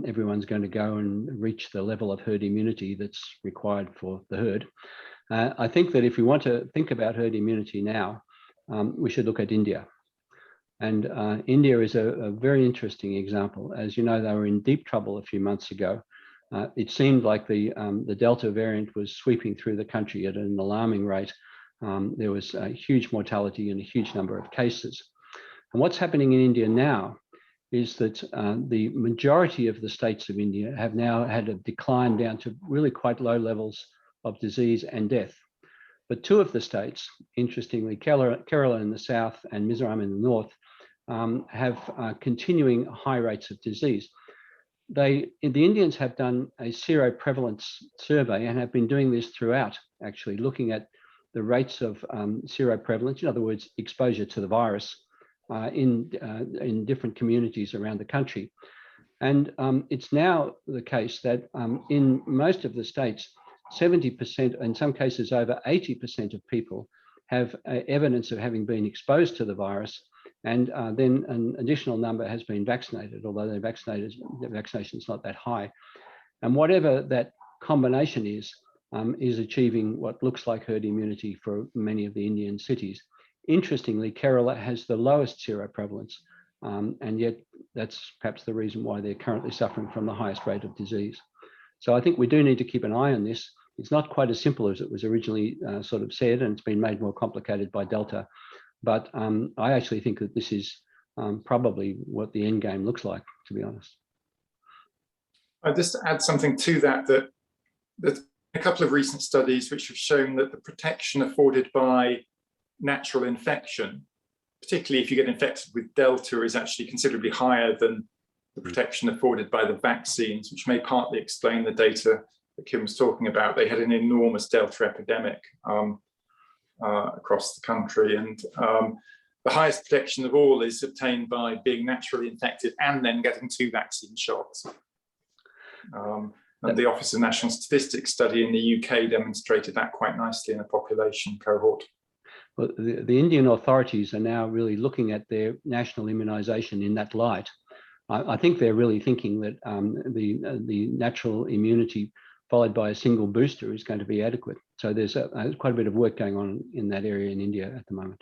everyone's going to go and reach the level of herd immunity that's required for the herd. I think that if we want to think about herd immunity now, we should look at India. And India is a very interesting example. As you know, they were in deep trouble a few months ago. It seemed like the Delta variant was sweeping through the country at an alarming rate. There was a huge mortality and a huge number of cases. And what's happening in India now is that the majority of the states of India have now had a decline down to really quite low levels of disease and death. But two of the states, interestingly, Kerala in the south and Mizoram in the north, have continuing high rates of disease. The Indians have done a seroprevalence survey and have been doing this throughout, actually, looking at the rates of seroprevalence, in other words, exposure to the virus in different communities around the country. And it's now the case that in most of the states, 70%, in some cases over 80% of people have evidence of having been exposed to the virus, and then an additional number has been vaccinated, although the vaccination is not that high. And whatever that combination is achieving what looks like herd immunity for many of the Indian cities. Interestingly, Kerala has the lowest seroprevalence, and yet that's perhaps the reason why they're currently suffering from the highest rate of disease. So I think we do need to keep an eye on this. It's not quite as simple as it was originally sort of said, and it's been made more complicated by Delta. But I actually think that this is probably what the end game looks like, to be honest. I'll just add something to that, that a couple of recent studies which have shown that the protection afforded by natural infection, particularly if you get infected with Delta, is actually considerably higher than the protection afforded by the vaccines, which may partly explain the data that Kim was talking about. They had an enormous Delta epidemic across the country, and the highest protection of all is obtained by being naturally infected and then getting 2 vaccine shots. And the Office of National Statistics study in the UK demonstrated that quite nicely in a population cohort. Well, the Indian authorities are now really looking at their national immunisation in that light. I think they're really thinking that the natural immunity followed by a single booster is going to be adequate. So there's quite a bit of work going on in that area in India at the moment.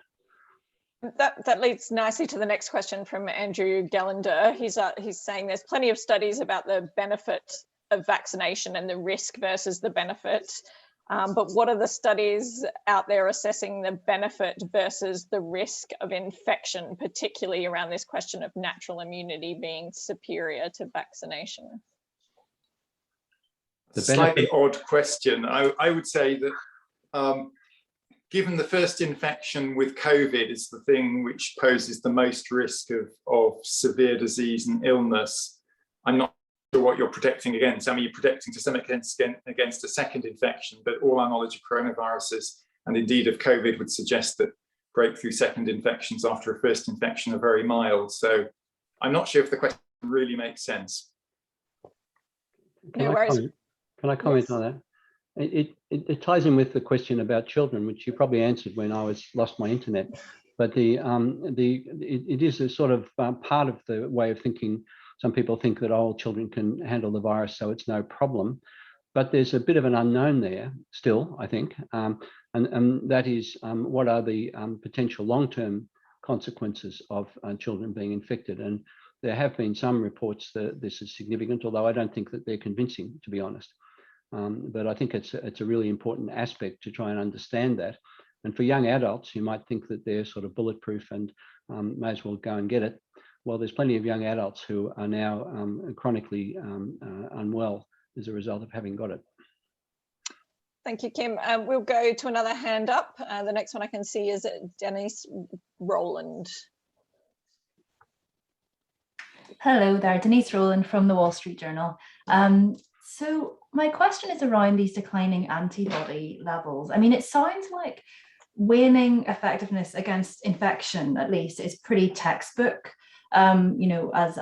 That leads nicely to the next question from Andrew Gallander. He's saying there's plenty of studies about the benefit of vaccination and the risk versus the benefit. But what are the studies out there assessing the benefit versus the risk of infection, particularly around this question of natural immunity being superior to vaccination? Slightly odd question. I would say that given the first infection with COVID is the thing which poses the most risk of severe disease and illness, I'm not sure what you're protecting against. I mean, you're protecting to some extent against a second infection, but all our knowledge of coronaviruses and indeed of COVID would suggest that breakthrough second infections after a first infection are very mild. So I'm not sure if the question really makes sense. No worries. Can I comment Yes. on that? It ties in with the question about children, which you probably answered when I lost my internet. But it is a sort of part of the way of thinking. Some people think that all children can handle the virus, so it's no problem. But there's a bit of an unknown there still, I think, and that is what are the potential long-term consequences of children being infected. And there have been some reports that this is significant, although I don't think that they're convincing, to be honest. But I think it's a really important aspect to try and understand that. And for young adults, you might think that they're sort of bulletproof and may as well go and get it. Well, there's plenty of young adults who are now chronically unwell as a result of having got it. Thank you, Kim. We'll go to another hand up. The next one I can see is Denise Roland. Hello there, Denise Roland from the Wall Street Journal. So my question is around these declining antibody levels. I mean, it sounds like waning effectiveness against infection, at least, is pretty textbook, you know, as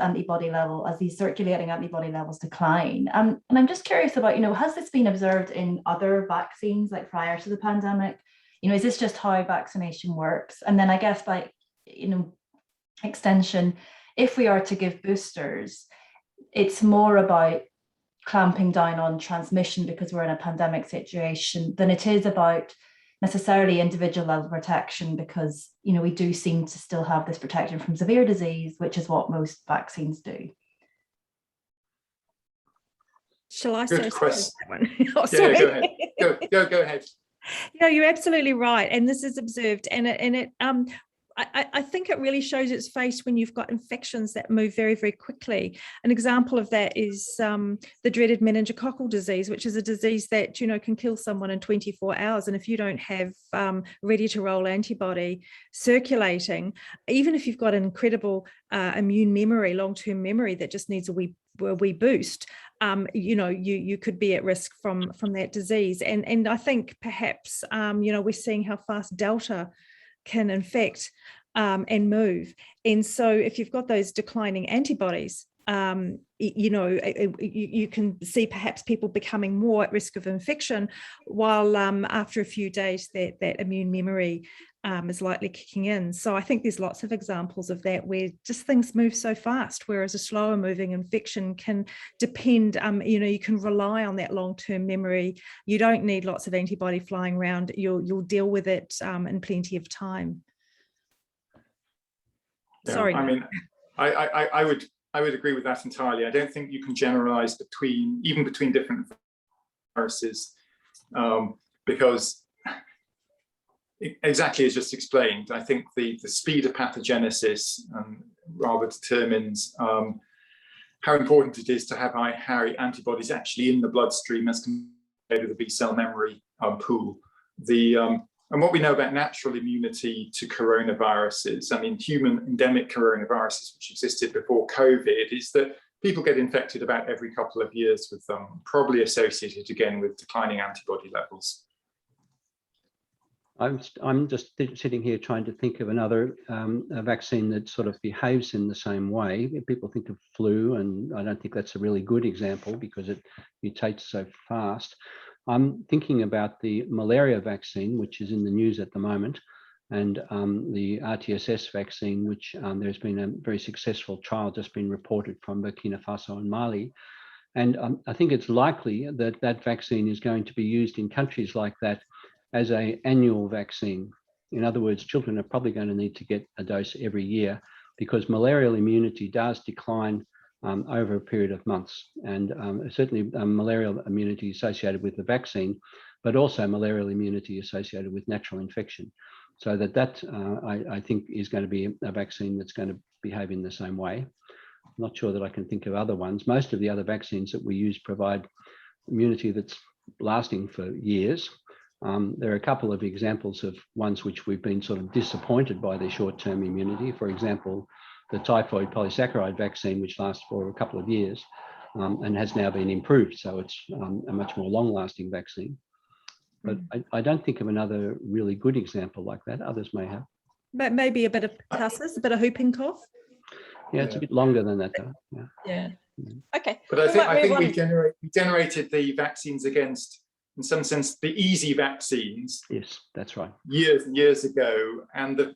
these circulating antibody levels decline. And I'm just curious about, you know, has this been observed in other vaccines like prior to the pandemic? You know, is this just how vaccination works? And then I guess by, you know, extension, if we are to give boosters, it's more about clamping down on transmission because we're in a pandemic situation than it is about necessarily individual level protection, because, you know, we do seem to still have this protection from severe disease, which is what most vaccines do. Shall I Good say question. that one? Oh, Yeah, sorry. go ahead. Go ahead. No, you're absolutely right, and this is observed, I think it really shows its face when you've got infections that move very, very quickly. An example of that is the dreaded meningococcal disease, which is a disease that, you know, can kill someone in 24 hours. And if you don't have ready-to-roll antibody circulating, even if you've got an incredible immune memory, long-term memory that just needs a wee boost, you know, you could be at risk from that disease. And I think perhaps, you know, we're seeing how fast Delta can infect and move. And so if you've got those declining antibodies, you know, you can see perhaps people becoming more at risk of infection, while after a few days that immune memory is likely kicking in. So I think there's lots of examples of that where just things move so fast, whereas a slower moving infection can depend, you know, you can rely on that long-term memory. You don't need lots of antibody flying around. You'll deal with it in plenty of time. Yeah, Sorry. I mean, I would agree with that entirely. I don't think you can generalize between different viruses, because exactly as just explained, I think the speed of pathogenesis rather determines how important it is to have high antibodies actually in the bloodstream as compared to the B-cell memory pool. And what we know about natural immunity to coronaviruses, I mean, human endemic coronaviruses, which existed before COVID, is that people get infected about every couple of years with them, probably associated again with declining antibody levels. I'm just sitting here trying to think of another a vaccine that sort of behaves in the same way. People think of flu, and I don't think that's a really good example because it mutates so fast. I'm thinking about the malaria vaccine, which is in the news at the moment, and the RTSS vaccine, which there's been a very successful trial just been reported from Burkina Faso and Mali. And I think it's likely that that vaccine is going to be used in countries like that as an annual vaccine. In other words, children are probably going to need to get a dose every year because malarial immunity does decline over a period of months. And certainly malarial immunity associated with the vaccine, but also malarial immunity associated with natural infection. So that I think is going to be a vaccine that's going to behave in the same way. I'm not sure that I can think of other ones. Most of the other vaccines that we use provide immunity that's lasting for years. There are a couple of examples of ones which we've been sort of disappointed by their short-term immunity. For example, the typhoid polysaccharide vaccine, which lasts for a couple of years and has now been improved. So it's a much more long-lasting vaccine. But I don't think of another really good example like that. Others may have. But maybe a bit of pertussis, a bit of whooping cough. Yeah, it's a bit longer than that, though. Yeah. Okay. But I think we generated the vaccines against, in some sense, the easy vaccines. Yes, that's right. Years and years ago, and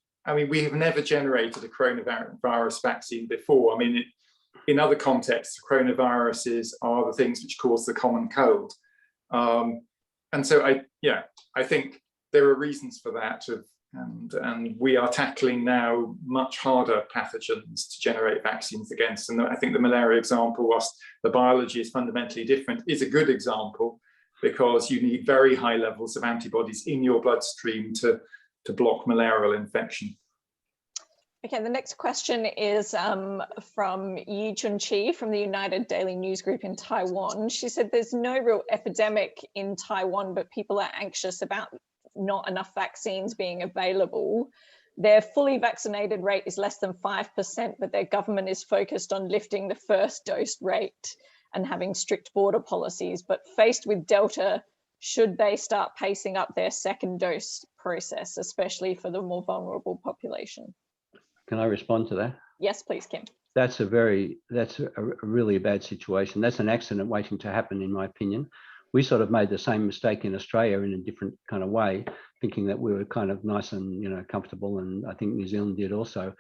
we have never generated a coronavirus vaccine before. I mean, in other contexts, coronaviruses are the things which cause the common cold, and so I think there are reasons for that. And we are tackling now much harder pathogens to generate vaccines against. And I think the malaria example, whilst the biology is fundamentally different, is a good example because you need very high levels of antibodies in your bloodstream to block malarial infection. Okay, the next question is from Chun Chi from the United Daily News Group in Taiwan. She said there's no real epidemic in Taiwan, but people are anxious about not enough vaccines being available. Their fully vaccinated rate is less than 5%, but their government is focused on lifting the first dose rate and having strict border policies. But faced with Delta, should they start pacing up their second dose process, especially for the more vulnerable population? Can I respond to that? Yes, please, Kim. That's a really bad situation. That's an accident waiting to happen, in my opinion. We sort of made the same mistake in Australia in a different kind of way, thinking that we were kind of nice and comfortable, and I think New Zealand did also.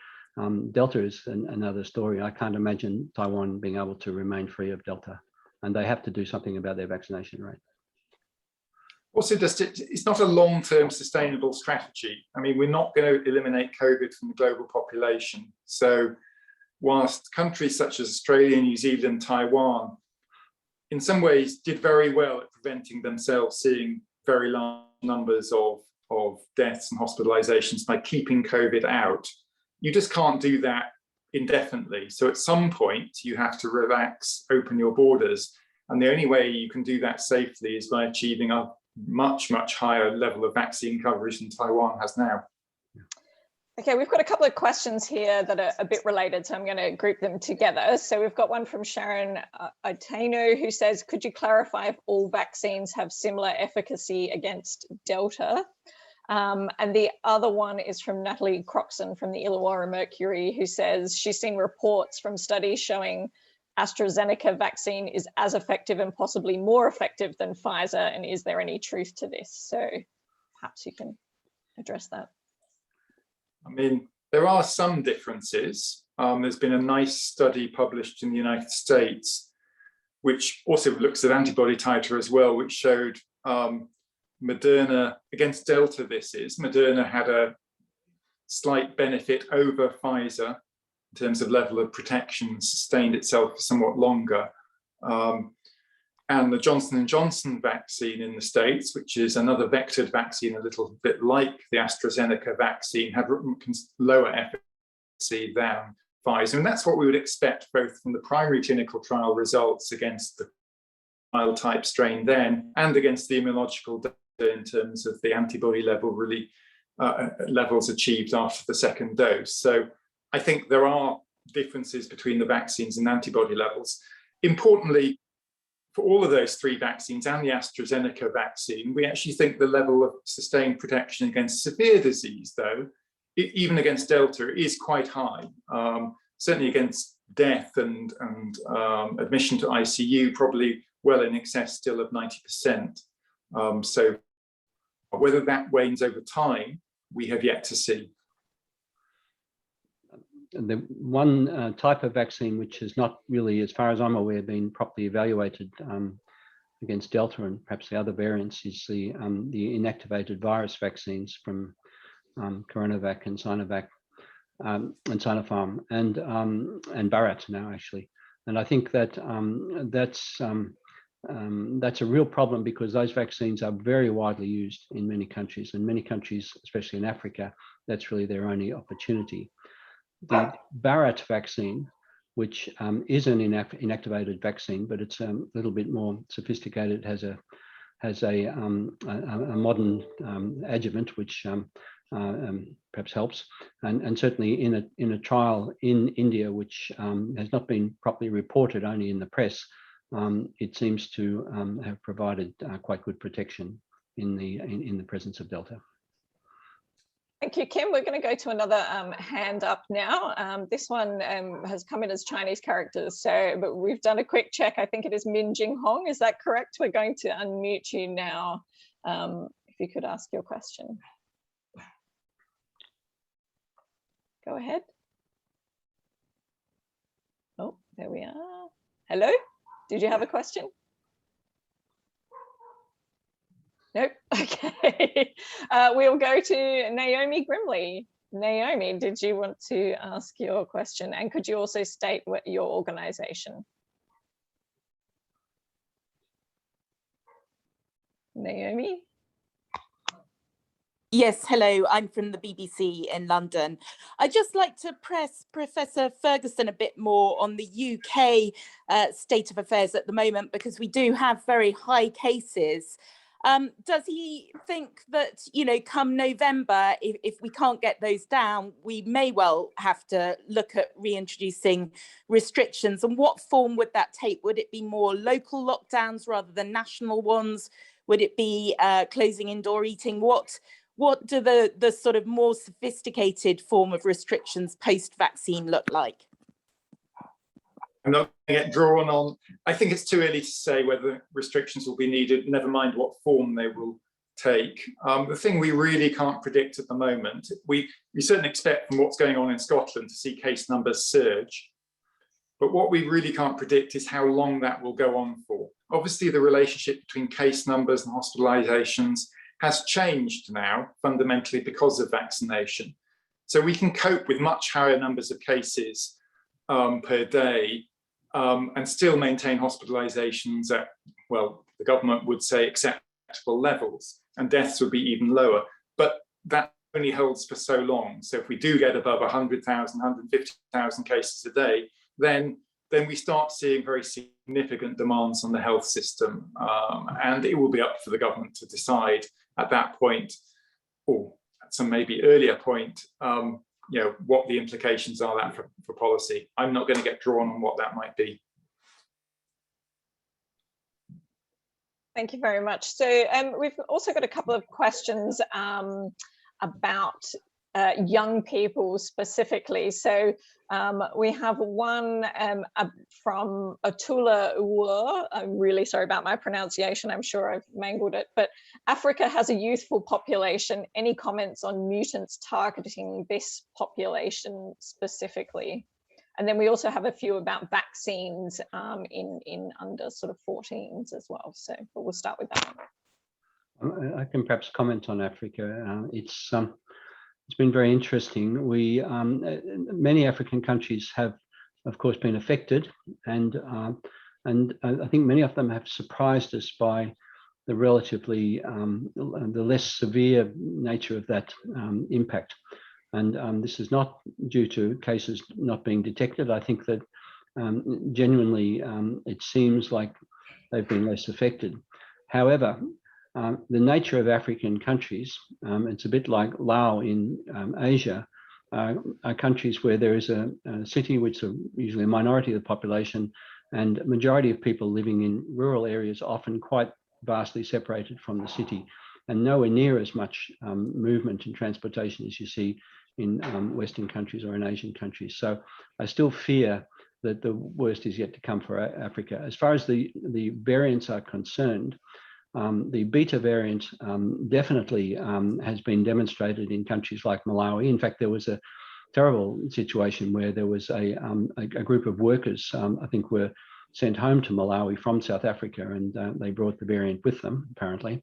Delta is another story. I can't imagine Taiwan being able to remain free of Delta, and they have to do something about their vaccination rate. Also, it's not a long-term sustainable strategy. I mean, we're not going to eliminate COVID from the global population. So whilst countries such as Australia, New Zealand, Taiwan, in some ways did very well at preventing themselves seeing very large numbers of deaths and hospitalizations by keeping COVID out, you just can't do that indefinitely. So at some point you have to relax, open your borders. And the only way you can do that safely is by achieving a much, much higher level of vaccine coverage than Taiwan has now. Okay, we've got a couple of questions here that are a bit related, so I'm going to group them together. So we've got one from Sharon Itano, who says, could you clarify if all vaccines have similar efficacy against Delta? And the other one is from Natalie Croxon from the Illawarra Mercury, who says she's seen reports from studies showing AstraZeneca vaccine is as effective and possibly more effective than Pfizer. And is there any truth to this? So perhaps you can address that. I mean, there are some differences. There's been a nice study published in the United States, which also looks at antibody titer as well, which showed Moderna, against Delta Moderna had a slight benefit over Pfizer in terms of level of protection, sustained itself for somewhat longer. And the Johnson & Johnson vaccine in the States, which is another vectored vaccine, a little bit like the AstraZeneca vaccine, had lower efficacy than Pfizer. And that's what we would expect both from the primary clinical trial results against the wild type strain then and against the immunological data in terms of the antibody level levels achieved after the second dose. So I think there are differences between the vaccines and antibody levels. Importantly, for all of those 3 vaccines and the AstraZeneca vaccine, we actually think the level of sustained protection against severe disease, though, even against Delta, is quite high. Certainly against death and admission to ICU, probably well in excess still of 90%. So whether that wanes over time, we have yet to see. The one type of vaccine which has not really, as far as I'm aware, been properly evaluated against Delta and perhaps the other variants is the inactivated virus vaccines from Coronavac and Sinovac and Sinopharm and Variance now actually. And I think that that's a real problem because those vaccines are very widely used in many countries. In many countries, especially in Africa, that's really their only opportunity. The Variance vaccine, which is an inactivated vaccine, but it's a little bit more sophisticated, has a modern adjuvant, which perhaps helps, and certainly in a trial in India, which has not been properly reported, only in the press, it seems to have provided quite good protection in the presence of Delta. Thank you, Kim. We're going to go to another hand up now. This one has come in as Chinese characters, but we've done a quick check. I think it is Min Jing Hong. Is that correct? We're going to unmute you now. If you could ask your question. Go ahead. Oh, there we are. Hello, did you have a question? Nope. Okay. We'll go to Naomi Grimley. Naomi, did you want to ask your question? And could you also state what your organization? Naomi? Yes, hello, I'm from the BBC in London. I'd just like to press Professor Ferguson a bit more on the UK state of affairs at the moment, because we do have very high cases. Does he think that, you know, come November, if we can't get those down, we may well have to look at reintroducing restrictions? And what form would that take? Would it be more local lockdowns rather than national ones? Would it be closing indoor eating? What do the sort of more sophisticated form of restrictions post-vaccine look like? I'm not going to get drawn on. I think it's too early to say whether restrictions will be needed, never mind what form they will take. The thing we really can't predict at the moment, we certainly expect from what's going on in Scotland to see case numbers surge. But what we really can't predict is how long that will go on for. Obviously, the relationship between case numbers and hospitalizations has changed now fundamentally because of vaccination. So we can cope with much higher numbers of cases per day and still maintain hospitalizations at, well, the government would say acceptable levels, and deaths would be even lower. But that only holds for so long. So if we do get above 100,000, 150,000 cases a day, then we start seeing very significant demands on the health system. And it will be up for the government to decide at that point, or at some maybe earlier point, you know, what the implications are that for policy. I'm not going to get drawn on what that might be. Thank you very much. So we've also got a couple of questions about young people specifically. So we have one from Atula Uwur. I'm really sorry about my pronunciation. I'm sure I've mangled it, but Africa has a youthful population. Any comments on mutants targeting this population specifically? And then we also have a few about vaccines in under sort of 14s as well. So, but we'll start with that one. I can perhaps comment on Africa. It's been very interesting. Many African countries have, of course, been affected, and I think many of them have surprised us by the relatively the less severe nature of that impact. And this is not due to cases not being detected. I think that genuinely it seems like they've been less affected. However, the nature of African countries, it's a bit like Laos in Asia, are countries where there is a city which is usually a minority of the population, and a majority of people living in rural areas, often quite vastly separated from the city, and nowhere near as much movement and transportation as you see in Western countries or in Asian countries. So I still fear that the worst is yet to come for Africa. As far as the variants are concerned, the beta variant definitely has been demonstrated in countries like Malawi. In fact, there was a terrible situation where there was a group of workers, I think, were sent home to Malawi from South Africa, and they brought the variant with them, apparently.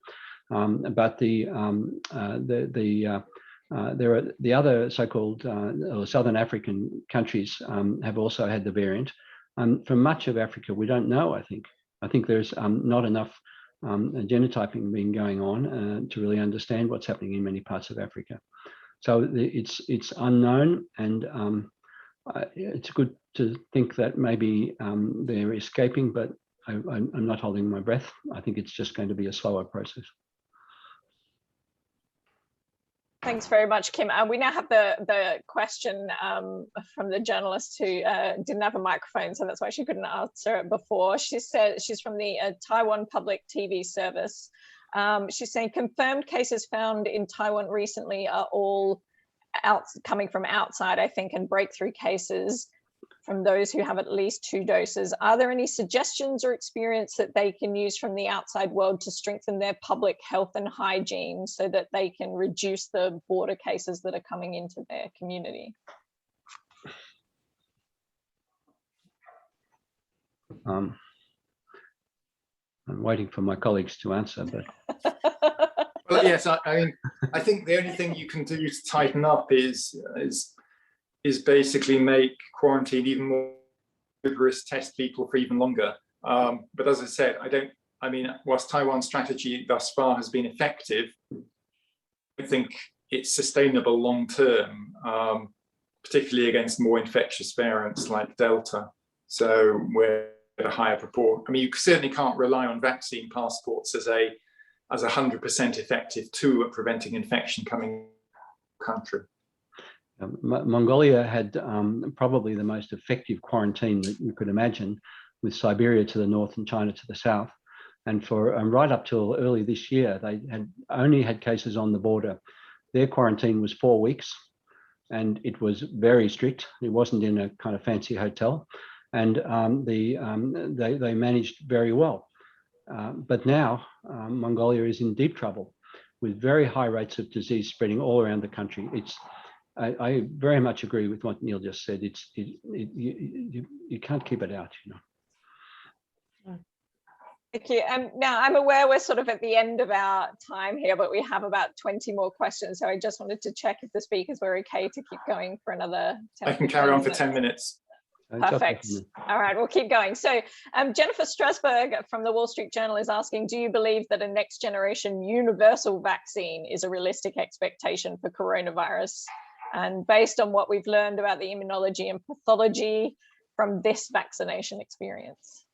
But there are the other so-called Southern African countries have also had the variant. For much of Africa, we don't know, I think. I think there's not enough genotyping being going on to really understand what's happening in many parts of Africa. So it's unknown, and it's good to think that maybe they're escaping, but I'm not holding my breath. I think it's just going to be a slower process. Thanks very much, Kim. We now have the question from the journalist who didn't have a microphone, so that's why she couldn't answer it before. She said she's from the Taiwan Public TV Service. She's saying confirmed cases found in Taiwan recently are all coming from outside, I think, and breakthrough cases from those who have at least 2 doses. Are there any suggestions or experience that they can use from the outside world to strengthen their public health and hygiene so that they can reduce the border cases that are coming into their community? I'm waiting for my colleagues to answer, but well, yes, I mean, I think the only thing you can do to tighten up is basically make quarantine even more rigorous, test people for even longer. But as I said, I mean, whilst Taiwan's strategy thus far has been effective, I think it's sustainable long term, particularly against more infectious variants like Delta. So where a higher proportion, I mean, you certainly can't rely on vaccine passports as a 100% effective tool at preventing infection coming to the country. Mongolia had probably the most effective quarantine that you could imagine, with Siberia to the north and China to the south. And for right up till early this year, they had only had cases on the border. Their quarantine was 4 weeks, and it was very strict. It wasn't in a kind of fancy hotel, and they managed very well. But now Mongolia is in deep trouble with very high rates of disease spreading all around the country. I very much agree with what Neil just said. You can't keep it out, you know. Thank you. Now I'm aware we're sort of at the end of our time here, but we have about 20 more questions. So I just wanted to check if the speakers were okay to keep going for another 10 minutes. I can carry on for 10 minutes. Perfect. All right, we'll keep going. So Jennifer Strasberg from the Wall Street Journal is asking, do you believe that a next generation universal vaccine is a realistic expectation for coronavirus? And based on what we've learned about the immunology and pathology from this vaccination experience?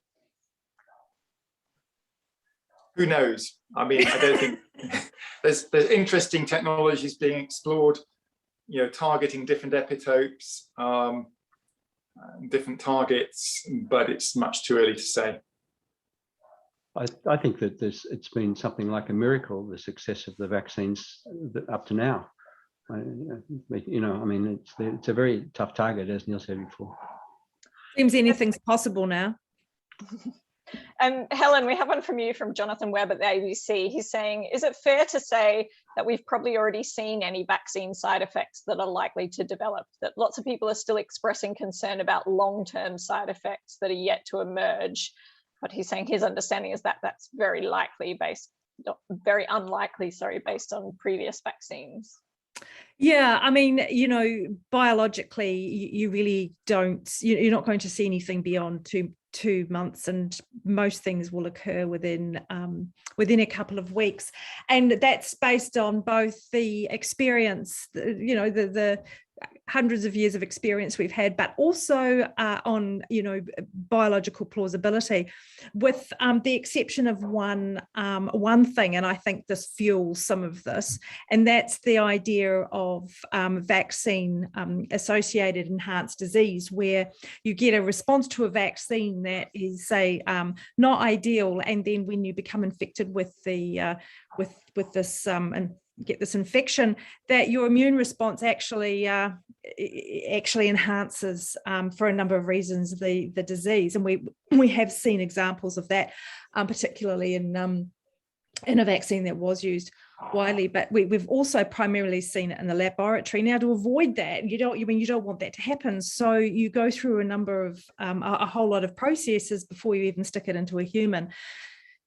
Who knows? I mean, I don't think there's interesting technologies being explored, you know, targeting different epitopes, different targets, but it's much too early to say. I think that it's been something like a miracle, the success of the vaccines up to now. You know, I mean, it's a very tough target, as Neil said before. Seems anything's possible now. Helen, we have one from you from Jonathan Webb at the ABC. He's saying, is it fair to say that we've probably already seen any vaccine side effects that are likely to develop, that lots of people are still expressing concern about long-term side effects that are yet to emerge? But he's saying his understanding is that that's very unlikely, based on previous vaccines. Yeah, I mean, you know, biologically, you really don't, you're not going to see anything beyond two months, and most things will occur within a couple of weeks. And that's based on both the experience, you know, the hundreds of years of experience we've had, but also on, biological plausibility, with the exception of one thing, and I think this fuels some of this, and that's the idea of vaccine associated enhanced disease, where you get a response to a vaccine that is, say, not ideal, and then when you become infected with the with this and get this infection, that your immune response actually enhances, for a number of reasons, the disease. And we have seen examples of that, particularly in a vaccine that was used widely, but we've also primarily seen it in the laboratory. Now, to avoid that, you don't want that to happen, so you go through a number of a whole lot of processes before you even stick it into a human,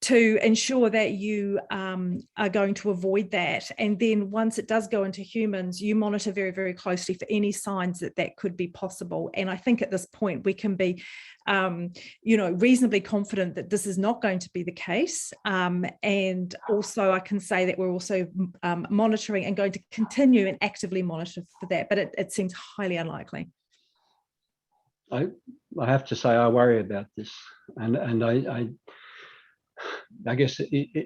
to ensure that you are going to avoid that. And then once it does go into humans, you monitor very, very closely for any signs that could be possible. And I think at this point we can be, reasonably confident that this is not going to be the case. And also I can say that we're also monitoring and going to continue and actively monitor for that, but it seems highly unlikely. I have to say I worry about this, and I guess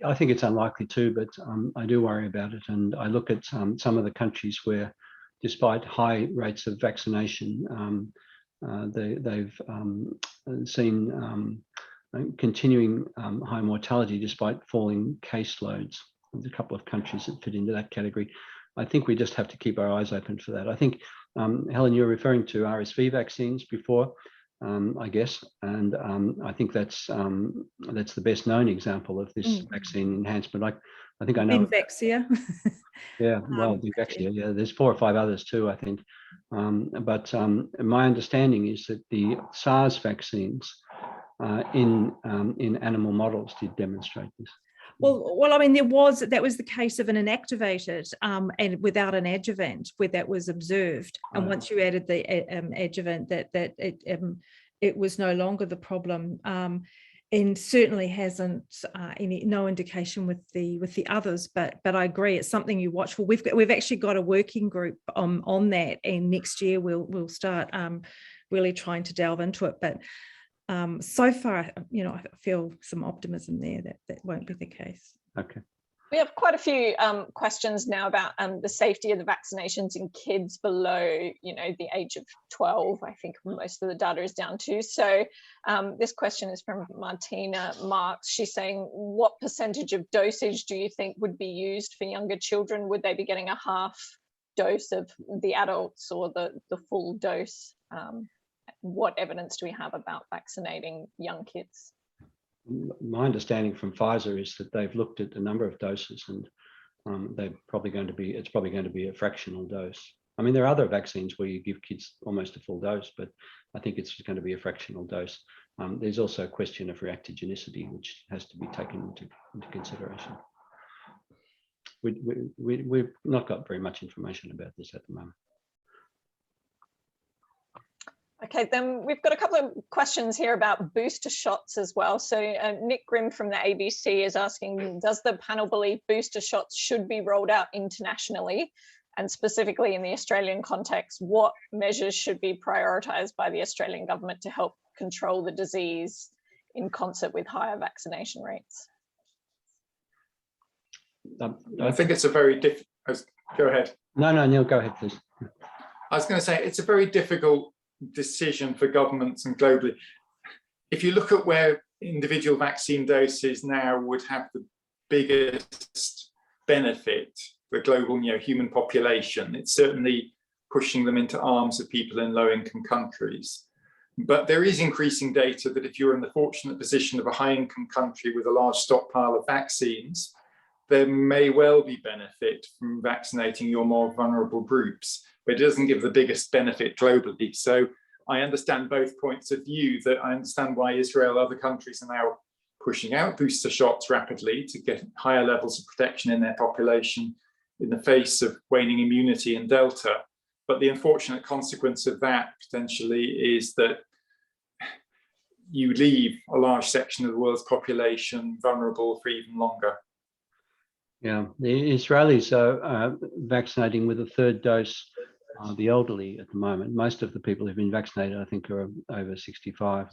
I think it's unlikely too, but I do worry about it. And I look at some of the countries where, despite high rates of vaccination, they've seen continuing high mortality despite falling caseloads. There's a couple of countries that fit into that category. I think we just have to keep our eyes open for that. I think, Helen, you're referring to RSV vaccines before. I guess, and I think that's the best known example of this vaccine enhancement. I think I know. Vexia. Yeah, well, Vexia. Yeah, there's 4 or 5 others too, I think. But my understanding is that the SARS vaccines in animal models did demonstrate this. Well, I mean, that was the case of an inactivated and without an adjuvant, where that was observed. And once you added the adjuvant, it was no longer the problem, and certainly hasn't no indication with the others. But I agree, it's something you watch for. We've actually got a working group on that, and next year we'll start really trying to delve into it. But so far, I feel some optimism there that won't be the case. Okay. We have quite a few questions now about the safety of the vaccinations in kids below, the age of 12. I think most of the data is down to. So this question is from Martina Marks. She's saying, what percentage of dosage do you think would be used for younger children? Would they be getting a half dose of the adults or the full dose? What evidence do we have about vaccinating young kids? My understanding from Pfizer is that they've looked at a number of doses, and it's probably going to be a fractional dose. I mean, there are other vaccines where you give kids almost a full dose, but I think it's going to be a fractional dose. There's also a question of reactogenicity, which has to be taken into consideration. We've not got very much information about this at the moment. Okay, then we've got a couple of questions here about booster shots as well. So Nick Grimm from the ABC is asking, does the panel believe booster shots should be rolled out internationally? And specifically in the Australian context, what measures should be prioritised by the Australian government to help control the disease in concert with higher vaccination rates? I think it's a very difficult... Go ahead. No, Neil, go ahead, please. I was going to say, it's a very difficult decision for governments and globally. If you look at where individual vaccine doses now would have the biggest benefit, the global human population, it's certainly pushing them into arms of people in low-income countries. But there is increasing data that if you're in the fortunate position of a high-income country with a large stockpile of vaccines, there may well be benefit from vaccinating your more vulnerable groups, but it doesn't give the biggest benefit globally. So I understand both points of view. That I understand why Israel, other countries are now pushing out booster shots rapidly to get higher levels of protection in their population in the face of waning immunity in Delta. But the unfortunate consequence of that potentially is that you leave a large section of the world's population vulnerable for even longer. Yeah, the Israelis are vaccinating with a third dose the elderly at the moment. Most of the people who've been vaccinated, I think, are over 65.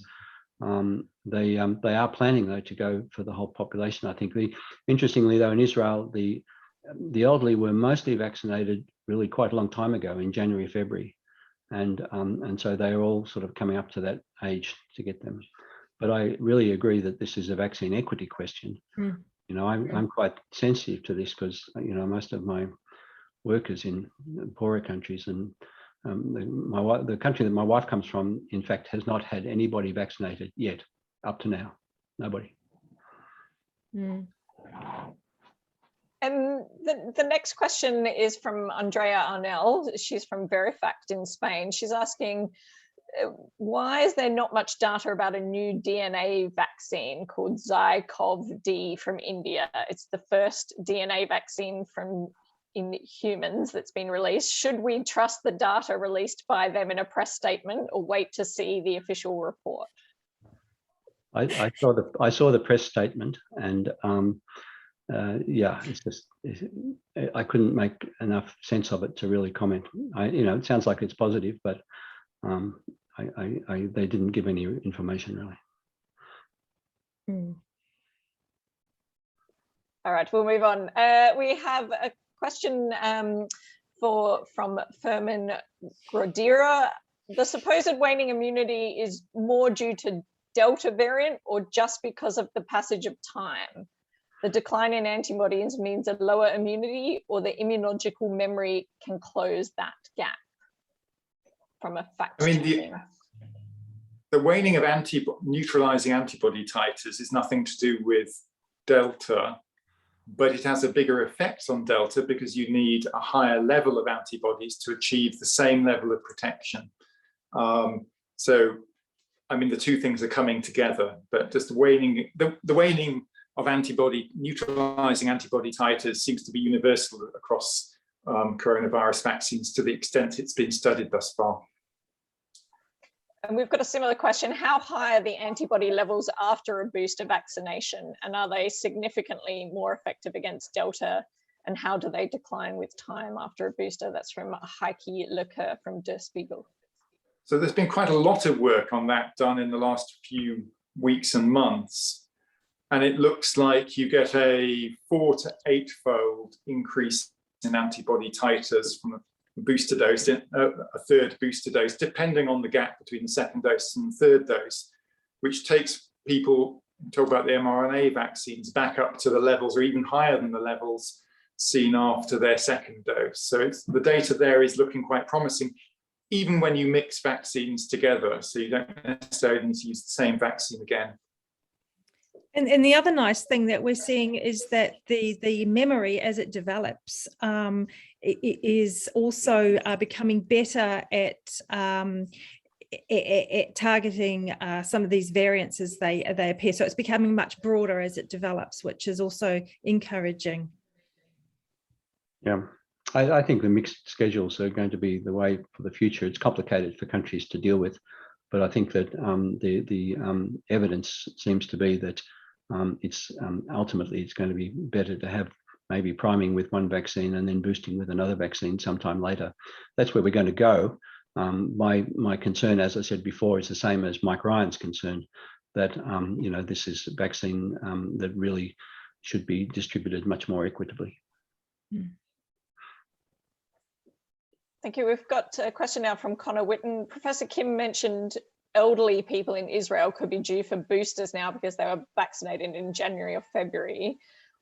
They are planning, though, to go for the whole population. I think interestingly, though, in Israel, the elderly were mostly vaccinated really quite a long time ago, in January, February, and so they are all sort of coming up to that age to get them. But I really agree that this is a vaccine equity question. You know, I'm quite sensitive to this because, you know, most of my work is in poorer countries, and the country that my wife comes from, in fact, has not had anybody vaccinated yet, up to now. Nobody. And the next question is from Andrea Arnell. She's from Verifact in Spain. She's asking, why is there not much data about a new DNA vaccine called Zy-Cov-D from India? It's the first DNA vaccine in humans that's been released. Should we trust the data released by them in a press statement or wait to see the official report? I saw the press statement, and yeah, it's just, I couldn't make enough sense of it to really comment. You know, it sounds like it's positive, but they didn't give any information really. All right, we'll move on. We have a question from Fermin Grodira. The supposed waning immunity is more due to Delta variant or just because of the passage of time? The decline in antibodies means a lower immunity, or the immunological memory can close that gap? From a fact checking. The waning of neutralizing antibody titers is nothing to do with Delta, but it has a bigger effect on Delta because you need a higher level of antibodies to achieve the same level of protection. So, I mean, the two things are coming together, but just the waning of neutralizing antibody titers seems to be universal across coronavirus vaccines to the extent it's been studied thus far. And we've got a similar question. How high are the antibody levels after a booster vaccination? And are they significantly more effective against Delta? And how do they decline with time after a booster? That's from Heike Lecoeur from Der Spiegel. So there's been quite a lot of work on that done in the last few weeks and months. And it looks like you get a 4 to 8-fold increase in antibody titers from a booster dose, a third booster dose, depending on the gap between the second dose and the third dose, which takes people, talk about the mRNA vaccines, back up to the levels or even higher than the levels seen after their second dose. So the data there is looking quite promising, even when you mix vaccines together. So you don't necessarily need to use the same vaccine again. And the other nice thing that we're seeing is that the memory, as it develops, it is also becoming better at targeting some of these variants as they appear. So it's becoming much broader as it develops, which is also encouraging. Yeah, I think the mixed schedules are going to be the way for the future. It's complicated for countries to deal with, but I think that the evidence seems to be that ultimately it's going to be better to have maybe priming with one vaccine and then boosting with another vaccine sometime later. That's where we're going to go. My concern, as I said before, is the same as Mike Ryan's concern, that you know, this is a vaccine that really should be distributed much more equitably. Thank you. We've got a question now from Connor Witten. Professor Kim mentioned elderly people in Israel could be due for boosters now because they were vaccinated in January or February.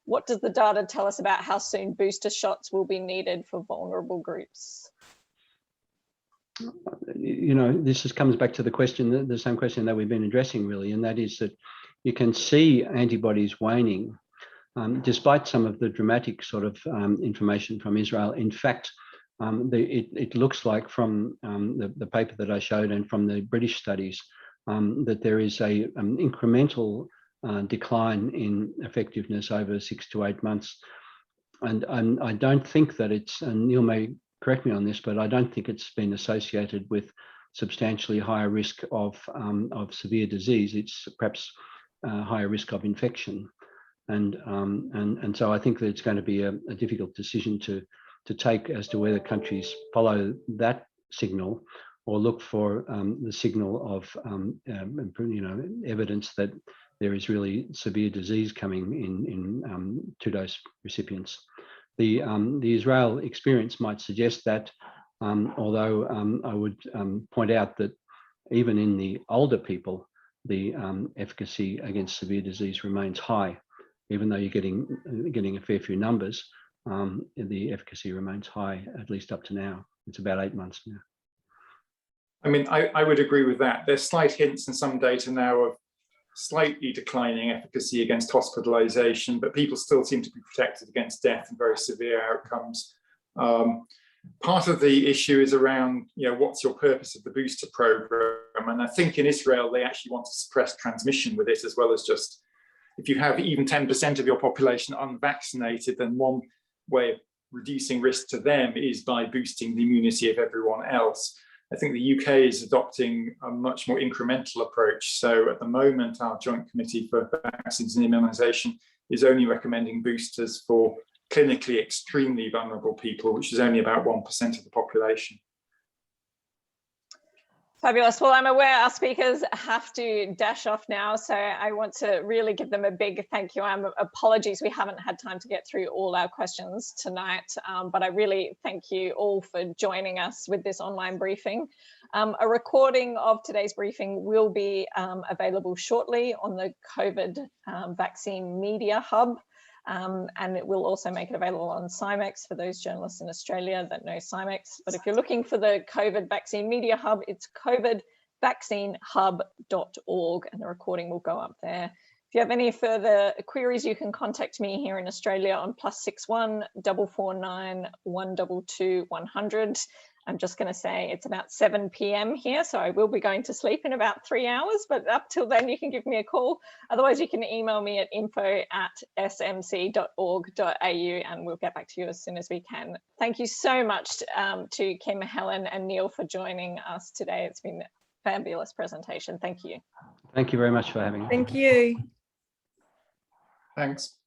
What does the data tell us about how soon booster shots will be needed for vulnerable groups? You know, this comes back to the question, the same question that we've been addressing really, and that is that you can see antibodies waning despite some of the dramatic sort of information from Israel. In fact, it looks like from the paper that I showed and from the British studies that there is an incremental decline in effectiveness over 6 to 8 months. And I don't think that it's, and Neil may correct me on this, but I don't think it's been associated with substantially higher risk of severe disease. It's perhaps higher risk of infection. And so I think that it's going to be a difficult decision to to take as to whether countries follow that signal or look for the signal of evidence that there is really severe disease coming in two-dose recipients. The Israel experience might suggest that, although I would point out that even in the older people, the efficacy against severe disease remains high. Even though you're getting a fair few numbers, the efficacy remains high, at least up to now. It's about 8 months now. I mean, I would agree with that. There's slight hints in some data now of slightly declining efficacy against hospitalization, but people still seem to be protected against death and very severe outcomes. Part of the issue is around, what's your purpose of the booster program? And I think in Israel, they actually want to suppress transmission with it, as well as just, if you have even 10% of your population unvaccinated, then one way of reducing risk to them is by boosting the immunity of everyone else. I think the UK is adopting a much more incremental approach. So at the moment, our Joint Committee for Vaccines and Immunisation is only recommending boosters for clinically extremely vulnerable people, which is only about 1% of the population. Fabulous. Well, I'm aware our speakers have to dash off now, so I want to really give them a big thank you. Apologies, we haven't had time to get through all our questions tonight, but I really thank you all for joining us with this online briefing. A recording of today's briefing will be available shortly on the COVID Vaccine Media Hub. And it will also make it available on Cymex for those journalists in Australia that know Cymex. But if you're looking for the COVID Vaccine Media Hub, it's covidvaccinehub.org, and the recording will go up there. If you have any further queries, you can contact me here in Australia on +61 449 122 100. I'm just going to say it's about 7 p.m. here, so I will be going to sleep in about 3 hours, but up till then you can give me a call. Otherwise, you can email me at info@smc.org.au and we'll get back to you as soon as we can. Thank you so much to Kim, Helen and Neil for joining us today. It's been a fabulous presentation. Thank you. Thank you very much for having me. Thank you. Thanks.